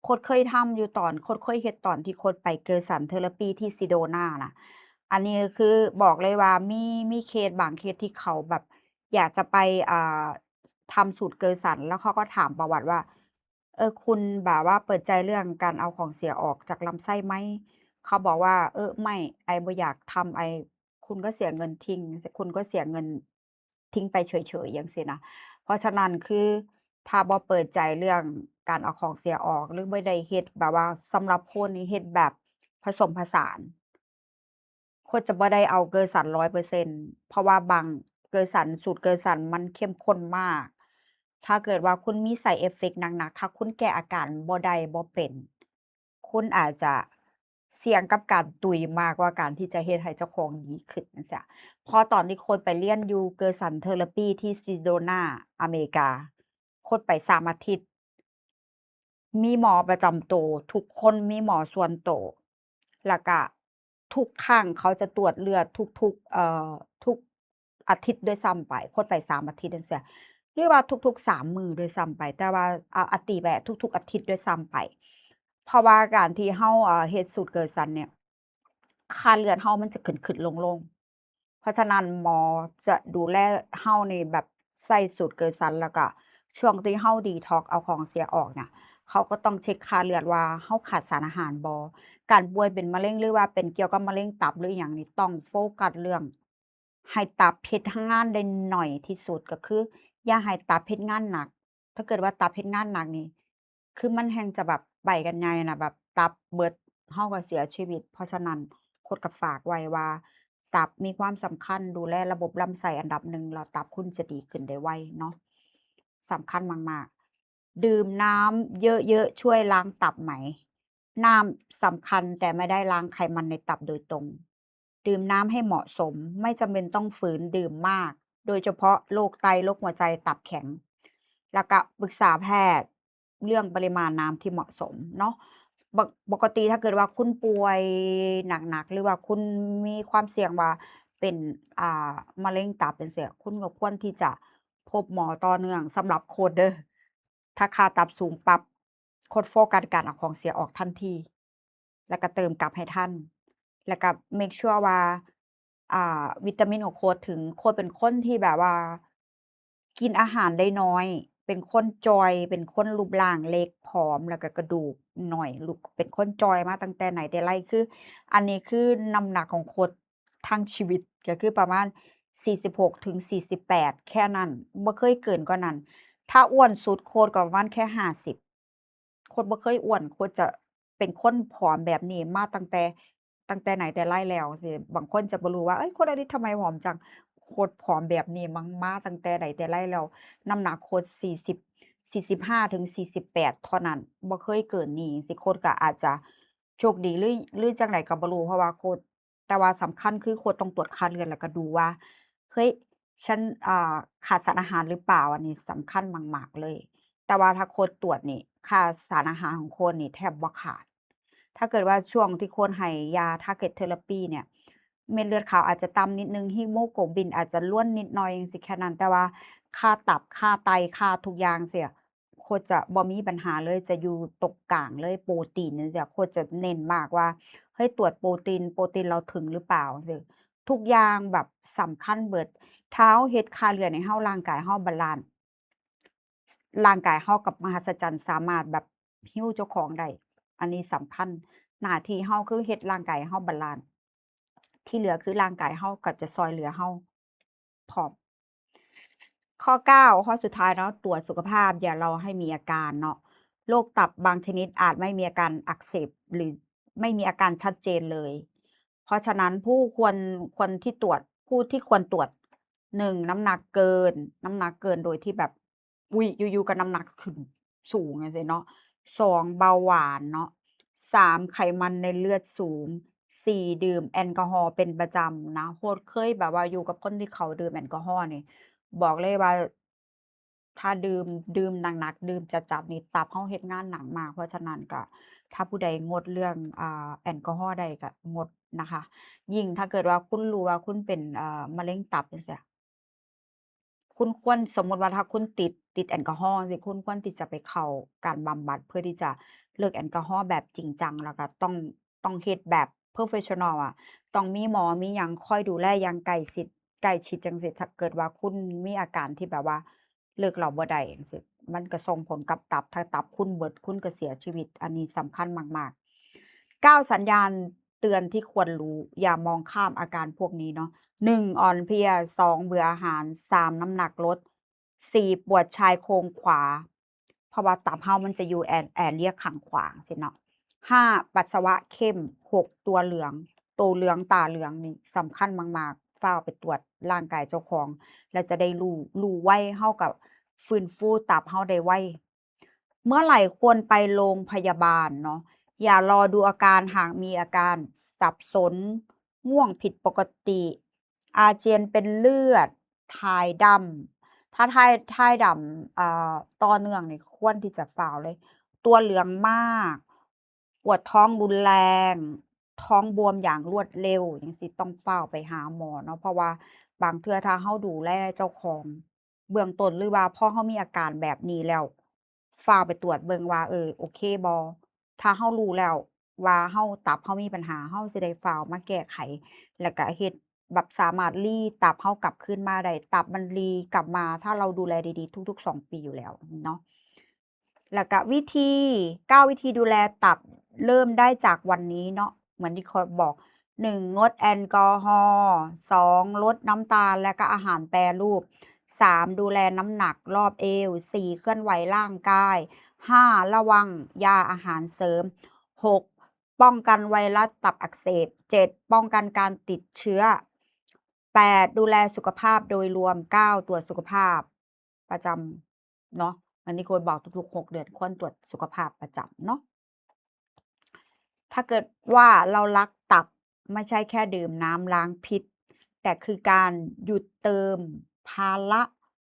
โคตเคยทำอยู่ตอนโคตเคยเฮ็ดตอนที่โคตไป Gerson Therapy ที่ Sedona น่ะอันนี้คือบอกเลยว่ามีเคสบางเคสที่เขาแบบอยากจะไปอ่าทำสูตร Gerson แล้วเขาก็ถามประวัติว่าคุณแบบว่าเปิดใจเรื่องการเอาของเสียออกจากลำไส้ไหมเขาบอกว่าไม่ไอบ่อยากทำคุณก็เสียเงินทิ้งคุณก็เสียเงินทิ้งไปเฉยๆจังซี้นะ เพราะฉะนั้นคือถ้าบ่เปิดใจเรื่องการเอาของเสียออกหรือบ่ได้เฮ็ดแบบว่าสำหรับคนนี่เฮ็ดแบบผสมผสานคนจะบ่ได้เอาเกอสัน100%เปอร์เซ็นต์เพราะว่าบางเกอสันสูตรเกอสันมันเข้มข้นมากถ้าเกิดว่าคุณมี side effect หนักๆถ้าคุณแก้อาการบ่ได้บ่เป็นคุณอาจจะเสี่ยงกับการตุยมากกว่าการที่จะเฮ็ดให้เจ้าของดีขึ้นจั่งซี้ พอตอนที่โค้ชไปเรียนอยู่ Gerson Therapy ที่ Sedona อเมริกาโค้ชไป3อาทิตย์มีหมอประจำตัวทุกคนมีหมอส่วนตัวแล้วก็ทุกครั้งเขาจะตรวจเลือดทุกๆทุกอาทิตย์ด้วยซ้ำไปโค้ชไป3อาทิตย์จั่งซี้หรือว่าทุกๆ3มื้อด้วยซ้ำไปแต่ว่าตีไปทุกๆอาทิตย์ด้วยซ้ำไปเพราะว่าการที่เราเฮ็ดสูตร Gerson เนี่ยค่าเลือดเรามันจะขึ้นๆลงๆ เพราะฉะนั้นหมอจะดูแลเฮานี่แบบใส่สูตรเกอซันแล้วก็ช่วงที่เฮา detox เอาของเสียออกเนี่ยเขาก็ต้องเช็กค่าเลือดว่าเฮาขาดสารอาหารบ่การป่วยเป็นมะเร็งหรือว่าเป็นเกี่ยวกับมะเร็งตับหรืออิหยังนี่ต้องโฟกัสเรื่องให้ตับเฮ็ดงานได้น้อยที่สุดก็คืออย่าให้ตับเฮ็ดงานหนักถ้าเกิดว่าตับเฮ็ดงานหนักนี่คือมันแฮ่งจะแบบไปกันใหญ่น่ะแบบตับเบิดเฮาก็เสียชีวิตเพราะฉะนั้นโคดก็ฝากไว้ว่า ตับมีความสำคัญดูแลระบบลำไส้อันดับหนึ่งแล้วตับคุณจะดีขึ้นได้ไวเนาะสำคัญมากๆดื่มน้ำเยอะๆช่วยล้างตับไหมน้ำสำคัญแต่ไม่ได้ล้างไขมันในตับโดยตรงดื่มน้ำให้เหมาะสมไม่จำเป็นต้องฝืนดื่มมากโดยเฉพาะโรคไตโรคหัวใจตับแข็งแล้วก็ปรึกษาแพทย์เรื่องปริมาณน้ำที่เหมาะสมเนาะ ปกติถ้าเกิดว่าคุณป่วยหนักๆหรือว่าคุณมีความเสี่ยงว่าเป็นอ่มะเร็งตับจั่งซี้คุณก็ควรที่จะพบหมอต่อเนื่องสำหรับโคดเด้อถ้าค่าตับสูงปั๊บโคดโฟกัสการเอาของเสียออกทันทีแล้วก็เติมกลับให้ทันแล้วก็เมกชัวร์ว่าวิตามินของโคดถึงโคดเป็นคนที่แบบว่ากินอาหารได้น้อย เป็นคนจอย เป็นคนรูปร่างเล็กผอมแล้วก็กระดูกหน่อยรูปเป็นคนจอยมาตั้งแต่ไหนแต่ไรคืออันนี้คือน้ำหนักของโคดทั้งชีวิตก็คือประมาณ46-48แค่นั้นบ่เคยเกินกว่านั้นถ้าอ้วนสุดโคดก็ประมาณแค่50โคดบ่เคยอ้วนโคดจะเป็นคนผอมแบบนี้มาตั้งแต่ไหนแต่ไรแล้วสิบางคนจะบ่รู้ว่าเฮ้ยคุณอลิซทำไมผอมจังโคดผอมแบบนี้มาตั้งแต่ไหนแต่ไรแล้ว น้ำหนักโค้ช45-48เท่านั้นบ่เคยเกินนี้สิโค้ชก็อาจจะโชคดีหรือจั่งใดก็บ่รู้เพราะว่าโค้ช แต่ว่าสำคัญคือโคชต้องตรวจค่าเลือดแล้วก็ดูว่าเฮ้ยฉันขาดสารอาหารหรือเปล่าอันนี้สำคัญมากๆเลยแต่ว่าถ้าโคชตรวจนี่ค่าสารอาหารของโคชนี่แทบบ่ขาดถ้าเกิดว่าช่วงที่โคชให้ยา Target Therapy เนี่ยเม็ดเลือดขาวอาจจะต่ำนิดหนึ่งฮีโมโกลบินอาจจะร่วนนิดหน่อยจังซี้แค่นั้นแต่ว่าค่าตับค่าไตค่าทุกอย่างจั่งซี้โคชจะบ่มีปัญหาเลยจะอยู่ตรงกลางเลยโปรตีนจั่งซี้โคชจะเน้นมากว่า เฮ้ยตรวจโปรตีนเราถึงหรือเปล่าจั่งซี้ทุกอย่างแบบสำคัญเบิดถ้าเราเฮ็ดค่าเลือดให้เราร่างกายเราบาลันซ์ร่างกายเรากับมหัศจรรย์สามารถแบบ heal เจ้าของได้อันนี้สำคัญหน้าที่เราคือเฮ็ดร่างกายให้เราบาลันซ์ที่เหลือคือร่างกายเราก็จะช่วยเหลือเราพร้อม ข้อ9ข้อสุดท้ายเนาะตรวจสุขภาพอย่ารอให้มีอาการเนาะโรคตับบางชนิดอาจไม่มีอาการอักเสบหรือไม่มีอาการชัดเจนเลยเพราะฉะนั้นผู้ที่ควรตรวจ1น้ำหนักเกินโดยที่แบบอุ๊ยอยู่ๆก็น้ำหนักขึ้นสูงจังซี้เนาะ2เบาหวานเนาะ3ไขมันในเลือดสูง4ดื่มแอลกอฮอล์เป็นประจำนะโพดเคยแบบว่าอยู่กับคนที่เขาดื่มแอลกอฮอล์นี่ บอกเลยว่าถ้าดื่มหนักๆดื่มจัดๆนี่ตับเราเฮ็ดงานหนักมากเพราะฉะนั้นก็ถ้าผู้ใดงดเรื่องแอลกอฮอล์ได้ก็งดนะคะยิ่งถ้าเกิดว่าคุณรู้ว่าคุณเป็นมะเร็งตับจังซี้ คุณควรสมมุติว่าถ้าคุณติดแอลกอฮอล์จังซี้คุณควรที่จะไปเข้าการบำบัดเพื่อที่จะเลิกแอลกอฮอล์แบบจริงจังแล้วก็ต้องเฮ็ดแบบโพรเฟสชันนัลอะต้องมีหมอมีหยังคอยดูแลอย่างใกล้ชิดจังซี้ถ้าเกิดว่าคุณมีอาการที่แบบว่าเลิกเหล้าบ่ได้จังซี้มันก็ส่งผลกับตับถ้าตับคุณเบิดคุณก็เสียชีวิตอันนี้สำคัญมากๆ9สัญญาณเตือนที่ควรรู้อย่ามองข้ามอาการพวกนี้เนาะ 1อ่อนเพลีย2เบื่ออาหาร3น้ำหนักลด4ปวดชายโครงขวาเพราะว่าตับเรามันจะอยู่แอเรียข้างขวาจั่งซี้เนาะ5ปัสสาวะเข้ม6ตัวเหลืองตาเหลืองนี่สำคัญมากๆฟ้าวไปตรวจร่างกายเจ้าของแล้วจะได้รู้ไวเราก็ฟื้นฟูตับเราได้ไวเมื่อไหร่ควรไปโรงพยาบาลเนาะ อย่ารอดูอาการหากมีอาการสับสนง่วงผิดปกติอาเจียนเป็นเลือดถ่ายดำถ้าถ่ายดำต่อเนื่องนี่ควรที่จะฟ้าวเลยตัวเหลืองมากปวดท้องรุนแรงท้องบวมอย่างรวดเร็วจั่งซี้ต้องฟ้าวไปหาหมอเนาะเพราะว่าบางเทื่อถ้าเราดูแลเจ้าของเบื้องต้นหรือว่าพอเรามีอาการแบบนี้แล้วฟ้าวไปตรวจเบิ่งว่าโอเคบ่ ถ้าเรารู้แล้วว่าตับเรามีปัญหาเราสิได้ฟ้าวมาแก้ไขแล้วก็เฮ็ดแบบสามารถตับเรากลับคืนมาได้ตับมันกลับมาถ้าเราดูแลดีๆทุกๆ2ปีอยู่แล้วเนาะแล้วก็9วิธีดูแลตับเริ่มได้จากวันนี้เนาะเหมือนที่เขาบอก1งดแอลกอฮอล์2ลดน้ำตาลและก็อาหารแปรรูป3ดูแลน้ำหนักรอบเอว4เคลื่อนไหวร่างกาย 5ระวังยาอาหารเสริม6ป้องกันไวรัสตับอักเสบ7ป้องกันการติดเชื้อ8ดูแลสุขภาพโดยรวม9ตรวจสุขภาพประจำเนาะอันนี้ควรบอกทุกๆ6เดือนควรตรวจสุขภาพประจำเนาะถ้าเกิดว่าเรารักตับไม่ใช่แค่ดื่มน้ำล้างพิษแต่คือการหยุดเติมภาระ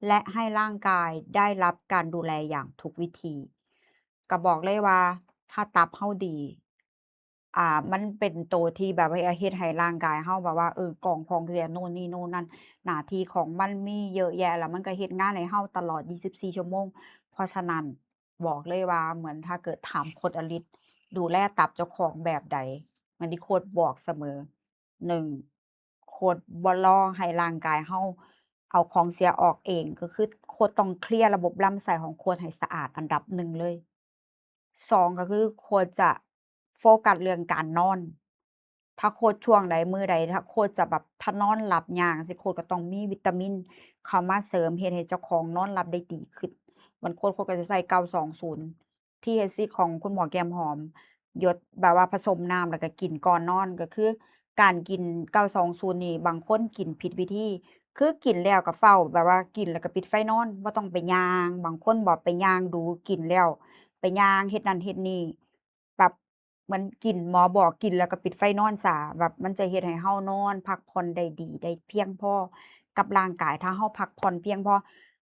และให้ร่างกายได้รับการดูแลอย่างถูกวิธีก็บอกเลยว่าถ้าตับเราดีมันเป็นตัวที่แบบว่าเฮ็ดให้ร่างกายเราแบบว่ากองของเสียโน่นนี่โน่นนั่นหน้าที่ของมันมีเยอะแยะแล้วมันก็เฮ็ดงานให้เราตลอด24ชั่วโมงเพราะฉะนั้นบอกเลยว่าเหมือนถ้าเกิดถามโคชอลิศดูแลตับเจ้าของแบบใดเหมือนที่โคชบอกเสมอ1โคชบ่รอให้ร่างกายเราเอาของเสียออกเองก็คือโคชต้องเคลียร์ระบบลำไส้ของโคชให้สะอาดอันดับหนึ่งเลย 2ก็คือควรจะโฟกัสเรื่องการนอน ถ้าโคชช่วงใดมื้อใดถ้าโคชจะแบบถ้านอนหลับยากจั่งซี้โคชก็ต้องมีวิตามินเข้ามาเสริมเฮ็ดให้เจ้าของนอนหลับได้ดีขึ้นเหมือนโคชก็จะใช้920 THC ของคุณหมอแก้มหอมหยดแบบว่าผสมน้ำแล้วก็กินก่อนนอนก็คือการกิน920นี่บางคนกินผิดวิธีคือกินแล้วก็เฝ้าแบบว่ากินแล้วก็ปิดไฟนอนบ่ต้องไปย่างบางคนบ่ไปย่างดูกินแล้ว ไปย่างเฮ็ดนั่นเฮ็ดนี่แบบ เหมือนกินหมอบอกกินแล้วก็ปิดไฟนอนซะแบบมันจะเฮ็ดให้เรานอนพักผ่อนได้ดีได้เพียงพอกับร่างกายถ้าเราพักผ่อนเพียงพอ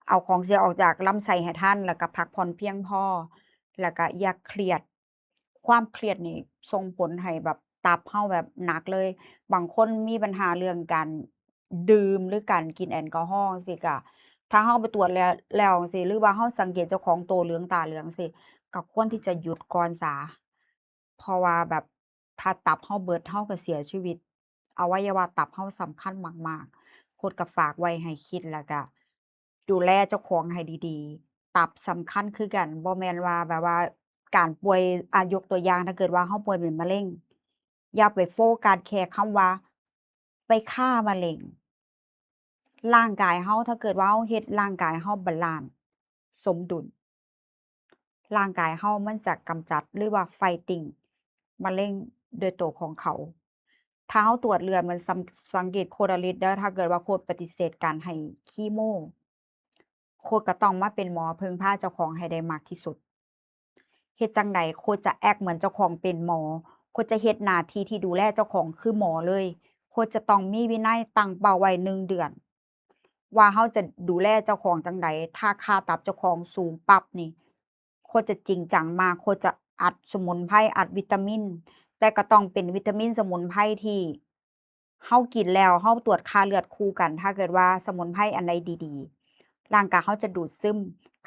เอาของเสียออกจากลำไส้ให้ทันแล้วก็พักผ่อนเพียงพอแล้วก็อย่าเครียดความเครียดนี่ส่งผลให้แบบตับเราแบบหนักเลยบางคนมีปัญหาเรื่องการดื่มหรือการกินแอลกอฮอล์จั่งซี้ก็ถ้าเราไปตรวจแล้วจั่งซี้หรือว่าเราสังเกตเจ้าของตัวเหลืองตาเหลืองจั่งซี้ ก็ควรที่จะหยุดก่อนซะเพราะว่าแบบถ้าตับเราเบิดเราก็เสียชีวิตอวัยวะตับเราสำคัญมากๆโคตรก็ฝากไว้ให้คิดแล้วก็ดูแลเจ้าของให้ดีๆตับสำคัญคือกันบ่แม่นว่าแบบว่าการป่วยยกตัวอย่างถ้าเกิดว่าเราป่วยเป็นมะเร็งอย่าไปโฟกัสแค่คำว่าไปฆ่ามะเร็งร่างกายเราถ้าเกิดว่าเราเฮ็ดร่างกายเราบาลันซ์สมดุล ร่างกายเฮามันจะกำจัดหรือว่า fighting มะเร็งโดยตัวของเขา ถ้าเฮาตรวจเลือดมันสังเกตโคดอะลิสเด้อถ้าเกิดว่าโคดปฏิเสธการให้คีโมโคดก็ต้องมาเป็นหมอพึ่งพาเจ้าของให้ได้มากที่สุดเฮ็ดจั่งใดโคดจะแอกเหมือนเจ้าของเป็นหมอโคดจะเฮ็ดหน้าที่ที่ดูแลเจ้าของคือหมอเลยโคดจะต้องมีวินัยตั้งเป้าไว้1เดือนว่าเฮาจะดูแลเจ้าของจั่งใดถ้าค่าตับเจ้าของสูงปั๊บนี่โคดจะจริงจังมากโคดจะอัดสมุนไพรอัดวิตามินแต่ก็ต้องเป็นวิตามินสมุนไพรที่เฮากินแล้วเฮาตรวจค่าเลือดคู่กันถ้าเกิดว่าสมุนไพรอันใดดีๆร่างกายเฮาจะดูดซึม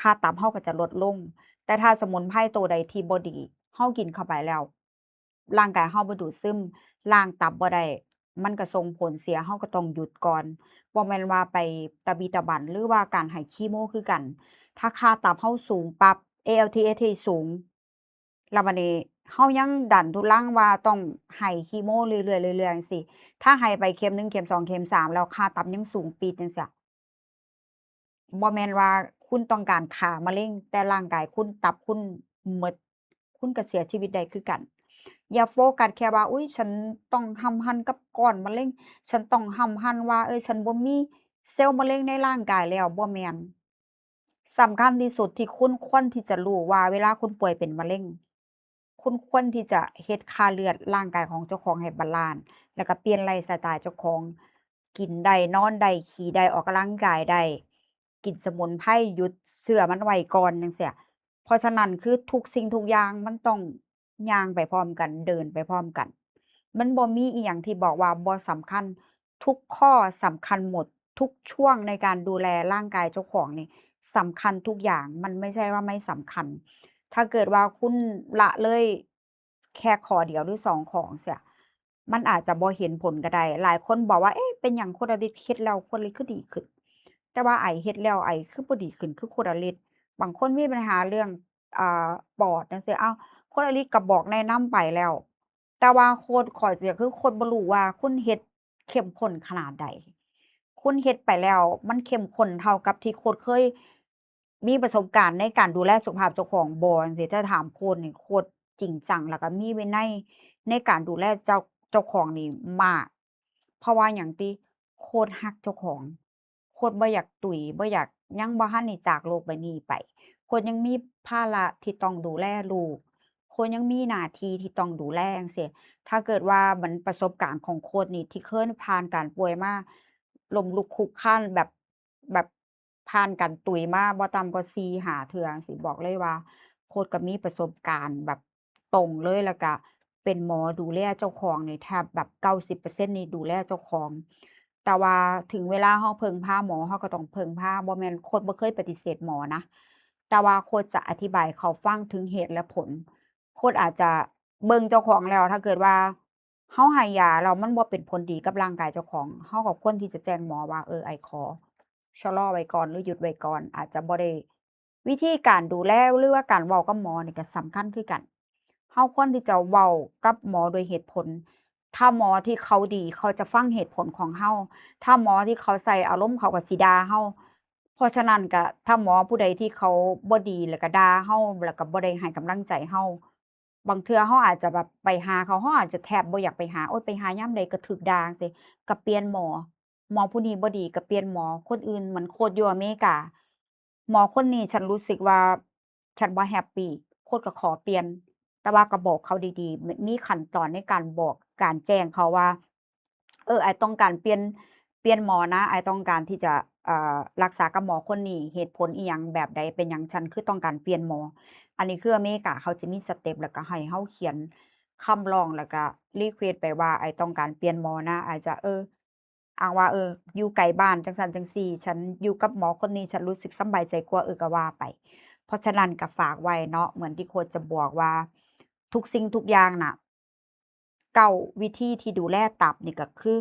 ค่าตับเฮาก็จะลดลง แต่ถ้าสมุนไพรตัวใดที่บ่ดีเฮากินเข้าไปแล้วร่างกายเฮาบ่ดูดซึมล้างตับบ่ได้มันก็ส่งผลเสียเฮาก็ต้องหยุดก่อนบ่แม่นว่าไปตะบี้ตะบันหรือว่าการให้คีโมคือกันถ้าค่าตับเฮาสูงปั๊บ ALT/AST สูงแล้วบัดนี้เฮายังดันทุรังว่าต้องให้คีโมเรื่อยๆเรื่อยๆจังซี้ถ้าให้ไปเข็ม1เข็ม2เข็ม3แล้วค่าตับยังสูงปี๊ดจังซี้ บ่แม่นว่าคุณต้องการฆ่ามะเร็งแต่ร่างกายคุณตับคุณหมดคุณก็เสียชีวิตได้คือกันอย่าโฟกัสแค่ว่าอุ๊ยฉันต้องห้ำหั่นกับก้อนมะเร็งฉันต้องห้ำหั่นว่าฉันบ่มีเซลล์มะเร็งในร่างกายแล้วบ่แม่นสำคัญที่สุดที่คุณควรที่จะรู้ว่าเวลาคุณป่วยเป็นมะเร็งคุณควรที่จะเฮ็ดค่าเลือดร่างกายของเจ้าของให้บาลันซ์แล้วก็เปลี่ยนไลฟ์สไตล์เจ้าของกินได้นอนได้ขี่ได้ออกกำลังกายได้ กินสมุนไพรหยุดเชื้อมันไว้ก่อนจั่งซี้เพราะฉะนั้นคือทุกสิ่งทุกอย่างมันต้องย่างไปพร้อมกันเดินไปพร้อมกันมันบ่มีอิหยังที่บอกว่าบ่สำคัญทุกข้อสำคัญหมดทุกช่วงในการดูแลร่างกายเจ้าของนี่สำคัญทุกอย่างมันไม่ใช่ว่าไม่สำคัญถ้าเกิดว่าคุณละเลยแค่ข้อเดียวหรือ2ข้อจั่งซี้มันอาจจะบ่เห็นผลก็ได้หลายคนบอกว่าเอ๊ะเป็นหยังคนละนิดเฮ็ดแล้วคนละคือดีขึ้น แต่ว่าไอ้เฮ็ดแล้วไอ้คือบ่ดีขึ้นคือคนละเล็ดบางคนมีปัญหาเรื่องอ่าปอดจังซี้อ้าวคนละลิตรก็บอกแนะนำไปแล้วแต่ว่าข้อเสียคือคนบ่รู้ว่าคุณเฮ็ดเข้มข้นขนาดใดคุณเฮ็ดไปแล้วมันเข้มข้นเท่ากับที่โคเคยมีประสบการณ์ในการดูแลสุขภาพเจ้าของบ่จังซี้ถ้าถามนี่จริงจังแล้วก็มีวินัยในการดูแลเจ้าของนี่มากเพราะว่าหยังติรักเจ้าของ โคตรบ่อยากตุ๋ยบ่อยากยังบ่ทันได้จากโลกใบนี้ไปโคตรยังมีภาระที่ต้องดูแลลูกโคตรยังมีหน้าที่ที่ต้องดูแลจั่งซี้ถ้าเกิดว่าเหมือนประสบการณ์ของโคตรนี่ที่เคยผ่านการป่วยมาล้มลุกคลุกคลานแบบผ่านการตุ๋ยมาบ่ต่ำกว่า4-5เทื่อจั่งซี้บอกเลยว่าโคตรก็มีประสบการณ์แบบตรงเลยแล้วก็เป็นหมอดูแลเจ้าของนี่แทบแบบ90%นี่ดูแลเจ้าของ แต่ว่าถึงเวลาเราพึ่งพาหมอเราก็ต้องพึ่งพาบ่แม่นโคตรบ่เคยปฏิเสธหมอนะแต่ว่าโคตรจะอธิบายให้เขาฟังถึงเหตุและผลโคตรอาจจะเบิ่งเจ้าของแล้วถ้าเกิดว่าเราให้ยาแล้วมันบ่เป็นผลดีกับร่างกายเจ้าของเราก็ควรที่จะแจ้งหมอว่าไอ้ขอชะลอไว้ก่อนหรือหยุดไว้ก่อนอาจจะบ่ได้วิธีการดูแลหรือว่าการเว้ากับหมอนี่ก็สำคัญคือกันเราควรที่จะเว้ากับหมอโดยเหตุผลถ้าหมอที่เขาดีเขาจะฟังเหตุผลของเรา ถ้าหมอที่เขาใส่อารมณ์เขาก็สิด่าเราเพราะฉะนั้นก็ถ้าหมอผู้ใดที่เขาบ่ดีแล้วก็ด่าเราแล้วก็บ่ได้ให้กำลังใจเราบางเทื่อเราอาจจะแบบไปหาเขาเราอาจจะแทบบ่อยากไปหาโอ๊ยไปหายามใดก็ถูกด่าจั่งซี้ก็เปลี่ยนหมอหมอผู้นี้บ่ดีก็เปลี่ยนหมอคนอื่นเหมือนโคชอยู่อเมริกาหมอคนนี้ฉันรู้สึกว่าฉันบ่แฮปปีโคชก็ขอเปลี่ยน แต่ว่าก็บอกเขาดีๆมีขั้นตอนในการบอกการแจ้งเขาว่าไอต้องการเปลี่ยนหมอนะไอต้องการที่จะรักษากับหมอคนนี้เหตุผลอิหยังแบบใดเป็นหยังฉันคือต้องการเปลี่ยนหมออันนี้คืออเมริกาเขาจะมีสเต็ปแล้วก็ให้เราเขียนคำร้องแล้วก็รีเควสต์ไปว่าไอต้องการเปลี่ยนหมอนะอาจจะอ้างว่าอยู่ไกลบ้านจังซั้นจังซี้ฉันอยู่กับหมอคนนี้ฉันรู้สึกสำบายใจกว่าก็ว่าไป เพราะฉะนั้นก็ฝากไว้เนาะเหมือนที่โคชจะบอกว่าทุกสิ่งทุกอย่างน่ะ9วิธีที่ดูแลตับนี่ก็คือ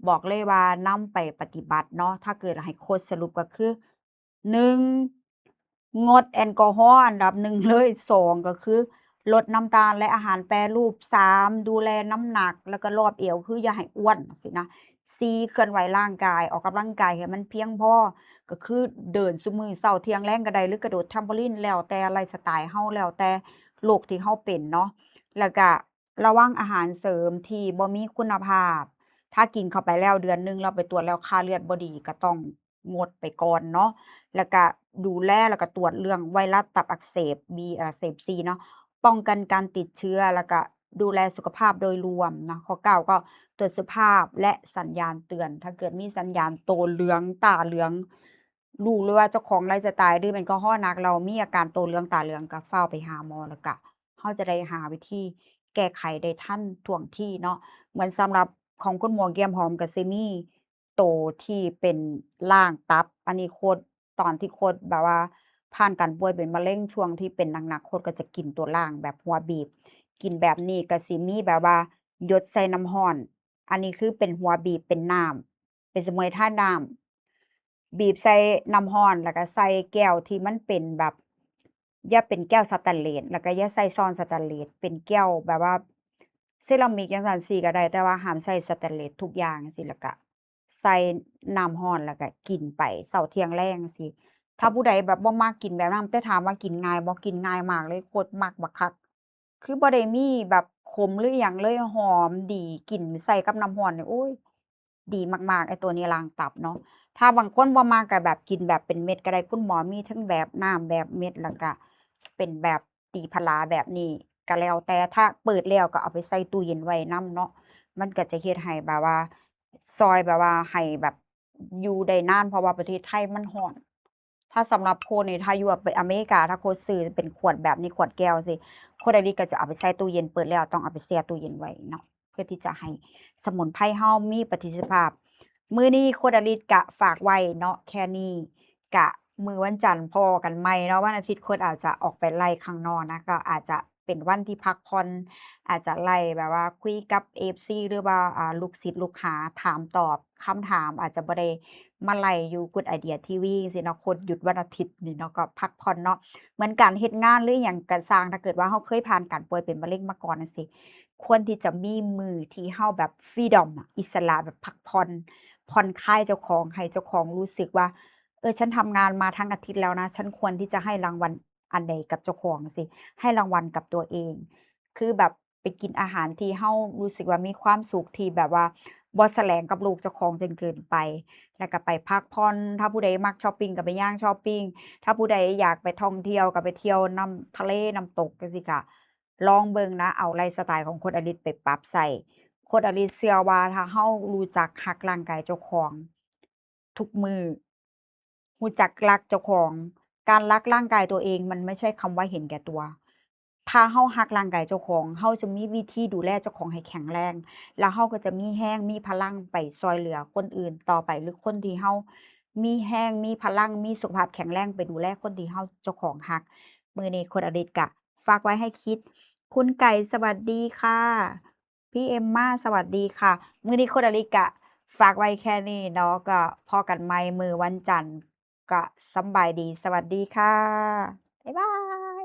บอกเลยว่านำไปปฏิบัติเนาะถ้าเกิดให้โคชสรุปก็คือ1งดแอลกอฮอล์อันดับหนึ่งเลย2ก็คือลดน้ำตาลและอาหารแปรรูป3ดูแลน้ำหนักแล้วก็รอบเอวคืออย่าให้อ้วนจังซี้นะ4เคลื่อนไหวร่างกายออกกำลังกายให้มันเพียงพอ ก็คือเดินซุมื้อเช้าเที่ยงแลงก็ได้หรือกระโดด Trampoline แล้วแต่ไลฟ์สไตล์เฮาแล้วแต่โรคที่เฮาเป็นเนาะแล้วก็ระวังอาหารเสริมที่บ่มีคุณภาพถ้ากินเข้าไปแล้วเดือนหนึ่งแล้วไปตรวจแล้วค่าเลือดบ่ดีก็ต้องงดไปก่อนเนาะแล้วก็ดูแลแล้วก็ตรวจเรื่องไวรัสตับอักเสบ B อักเสบ C เนาะป้องกันการติดเชื้อแล้วก็ดูแลสุขภาพโดยรวมนะข้อ9ก็ตรวจสุขภาพและสัญญาณเตือนถ้าเกิดมีสัญญาณโตเหลืองตาเหลืองรู้เลยว่าเจ้าของไลฟ์สไตล์ดื่มแอลกอฮอล์หนักแล้วมีอาการโตเหลืองตาเหลืองก็ฟ้าวไปหาหมอแล้วก็เราจะได้หาวิธีแก้ไขได้ทันท่วงทีเนาะเหมือนสำหรับของคุณหมวกแก้มหอมก็สิมีตัวที่เป็นล่างตับอันนี้โคตรตอนที่โคตรแบบว่าผ่านการป่วยเป็นมะเร็งช่วงที่เป็นหนักๆโคตรก็จะกินตัวล่างแบบหัวบีบกินแบบนี้ก็สิมีแบบว่าหยดใส่น้ำร้อนอันนี้คือเป็นหัวบีบเป็นน้ำ เป็นสมุนไพรน้ำบีบใส่น้ำร้อนแล้วก็ใส่แก้วที่มันเป็นแบบอย่าเป็นแก้วสเตนเลสแล้วก็อย่าใส่ช้อนสเตนเลสเป็นแก้วแบบว่าเซรามิกจังซั้นซี้ก็ได้แต่ว่าห้ามใส่สเตนเลสทุกอย่างจังซี้แล้วก็ใส่น้ำร้อนแล้วก็กินไปเช้าเที่ยงแลงจังซี้ถ้าผู้ใดแบบบ่มักกินแบบนั้นแต่ถามว่ากินง่ายบ่กินง่ายมากเลยโคตรมักบักคักคือบ่ได้มีแบบขมหรืออิหยังเลยหอมดีกินใส่กับน้ำร้อนนี่โอ๊ยดีมากๆไอ้ตัวนี้ล้างตับเนาะ ถ้าบางคนบ่มักก็แบบกินแบบเป็นเม็ดก็ได้คุณหมอมีทั้งแบบน้ำแบบเม็ดแล้วก็เป็นแบบตีผลาแบบนี้ก็แล้วแต่ถ้าเปิดแล้วก็เอาไปใส่ตู้เย็นไว้นำเนาะมันก็จะเฮ็ดให้แบบว่าช่วยแบบว่าให้แบบอยู่ได้นานเพราะว่าประเทศไทยมันร้อนถ้าสำหรับโคนี่ถ้าอยู่อเมริกาถ้าโคซื้อเป็นขวดแบบนี้ขวดแก้วสิโคไดก็จะเอาไปใส่ตู้เย็นเปิดแล้วต้องเอาไปแช่ตู้เย็นไว้เนาะเพื่อที่จะให้สมุนไพรเฮามีประสิทธิภาพ มื้อนี้โคดาริดกะฝากไว้เนาะแค่นี้กะมื้อวันจันทร์พ้อกันใหม่เนาะวันอาทิตย์โคดอาจจะออกไปไล่ข้างนอกนะก็อาจจะเป็นวันที่พักผ่อนอาจจะไล่แบบว่าคุยกับ FC หรือว่าลูกศิษย์ลูกหาถามตอบคำถามอาจจะบ่ได้มาไล่อยู่ Good Idea TV จังซี้เนาะโคดหยุดวันอาทิตย์นี่เนาะก็พักผ่อนเนาะเหมือนการเฮ็ดงานหรืออิหยังก็สร้างถ้าเกิดว่าเราเคยผ่านการป่วยเป็นมะเร็งมาก่อนจังซี้ควรที่จะมีมื้อที่เราแบบ freedom อะอิสระแบบพักผ่อนคลายเจ้าของให้เจ้าของรู้สึกว่าฉันทำงานมาทั้งอาทิตย์แล้วนะฉันควรที่จะให้รางวัลอันใดกับเจ้าของสิให้รางวัลกับตัวเองคือแบบไปกินอาหารที่เรารู้สึกว่ามีความสุขที่แบบว่าบ่แสลงกับลูกเจ้าของจนเกินไปแล้วก็ไปพักผ่อนถ้าผู้ใดมักชอปปิงก็ไปย่างชอปปิงถ้าผู้ใดอยากไปท่องเที่ยวก็ไปเที่ยวน้ำทะเลน้ำตกจังซี้ก็ลองเบิ่งนะเอาไลฟ์สไตล์ของคนอลิสไปปรับใช้ โคตรอลิซเชื่อว่าถ้าเรารู้จักรักร่างกายเจ้าของทุกมื้อรู้จักรักเจ้าของการรักร่างกายตัวเองมันไม่ใช่คำว่าเห็นแก่ตัวถ้าเรารักร่างกายเจ้าของเราจะมีวิธีดูแลเจ้าของให้แข็งแรงแล้วเราก็จะมีแรงมีพลังไปช่วยเหลือคนอื่นต่อไปหรือคนที่เรามีแรงมีพลังมีสุขภาพแข็งแรงไปดูแลคนที่เราเจ้าของรักมื้อนี้โคตรอลิซก็ฝากไว้ให้คิดคุณไก่สวัสดีค่ะ พี่เอมมาสวัสดีค่ะมื้อนี้โคดาริกะฝากไว้แค่นี้เนาะก็พอกันใหม่มื้อวันจันทร์ก็สำบายดีสวัสดีค่ะบ๊ายบาย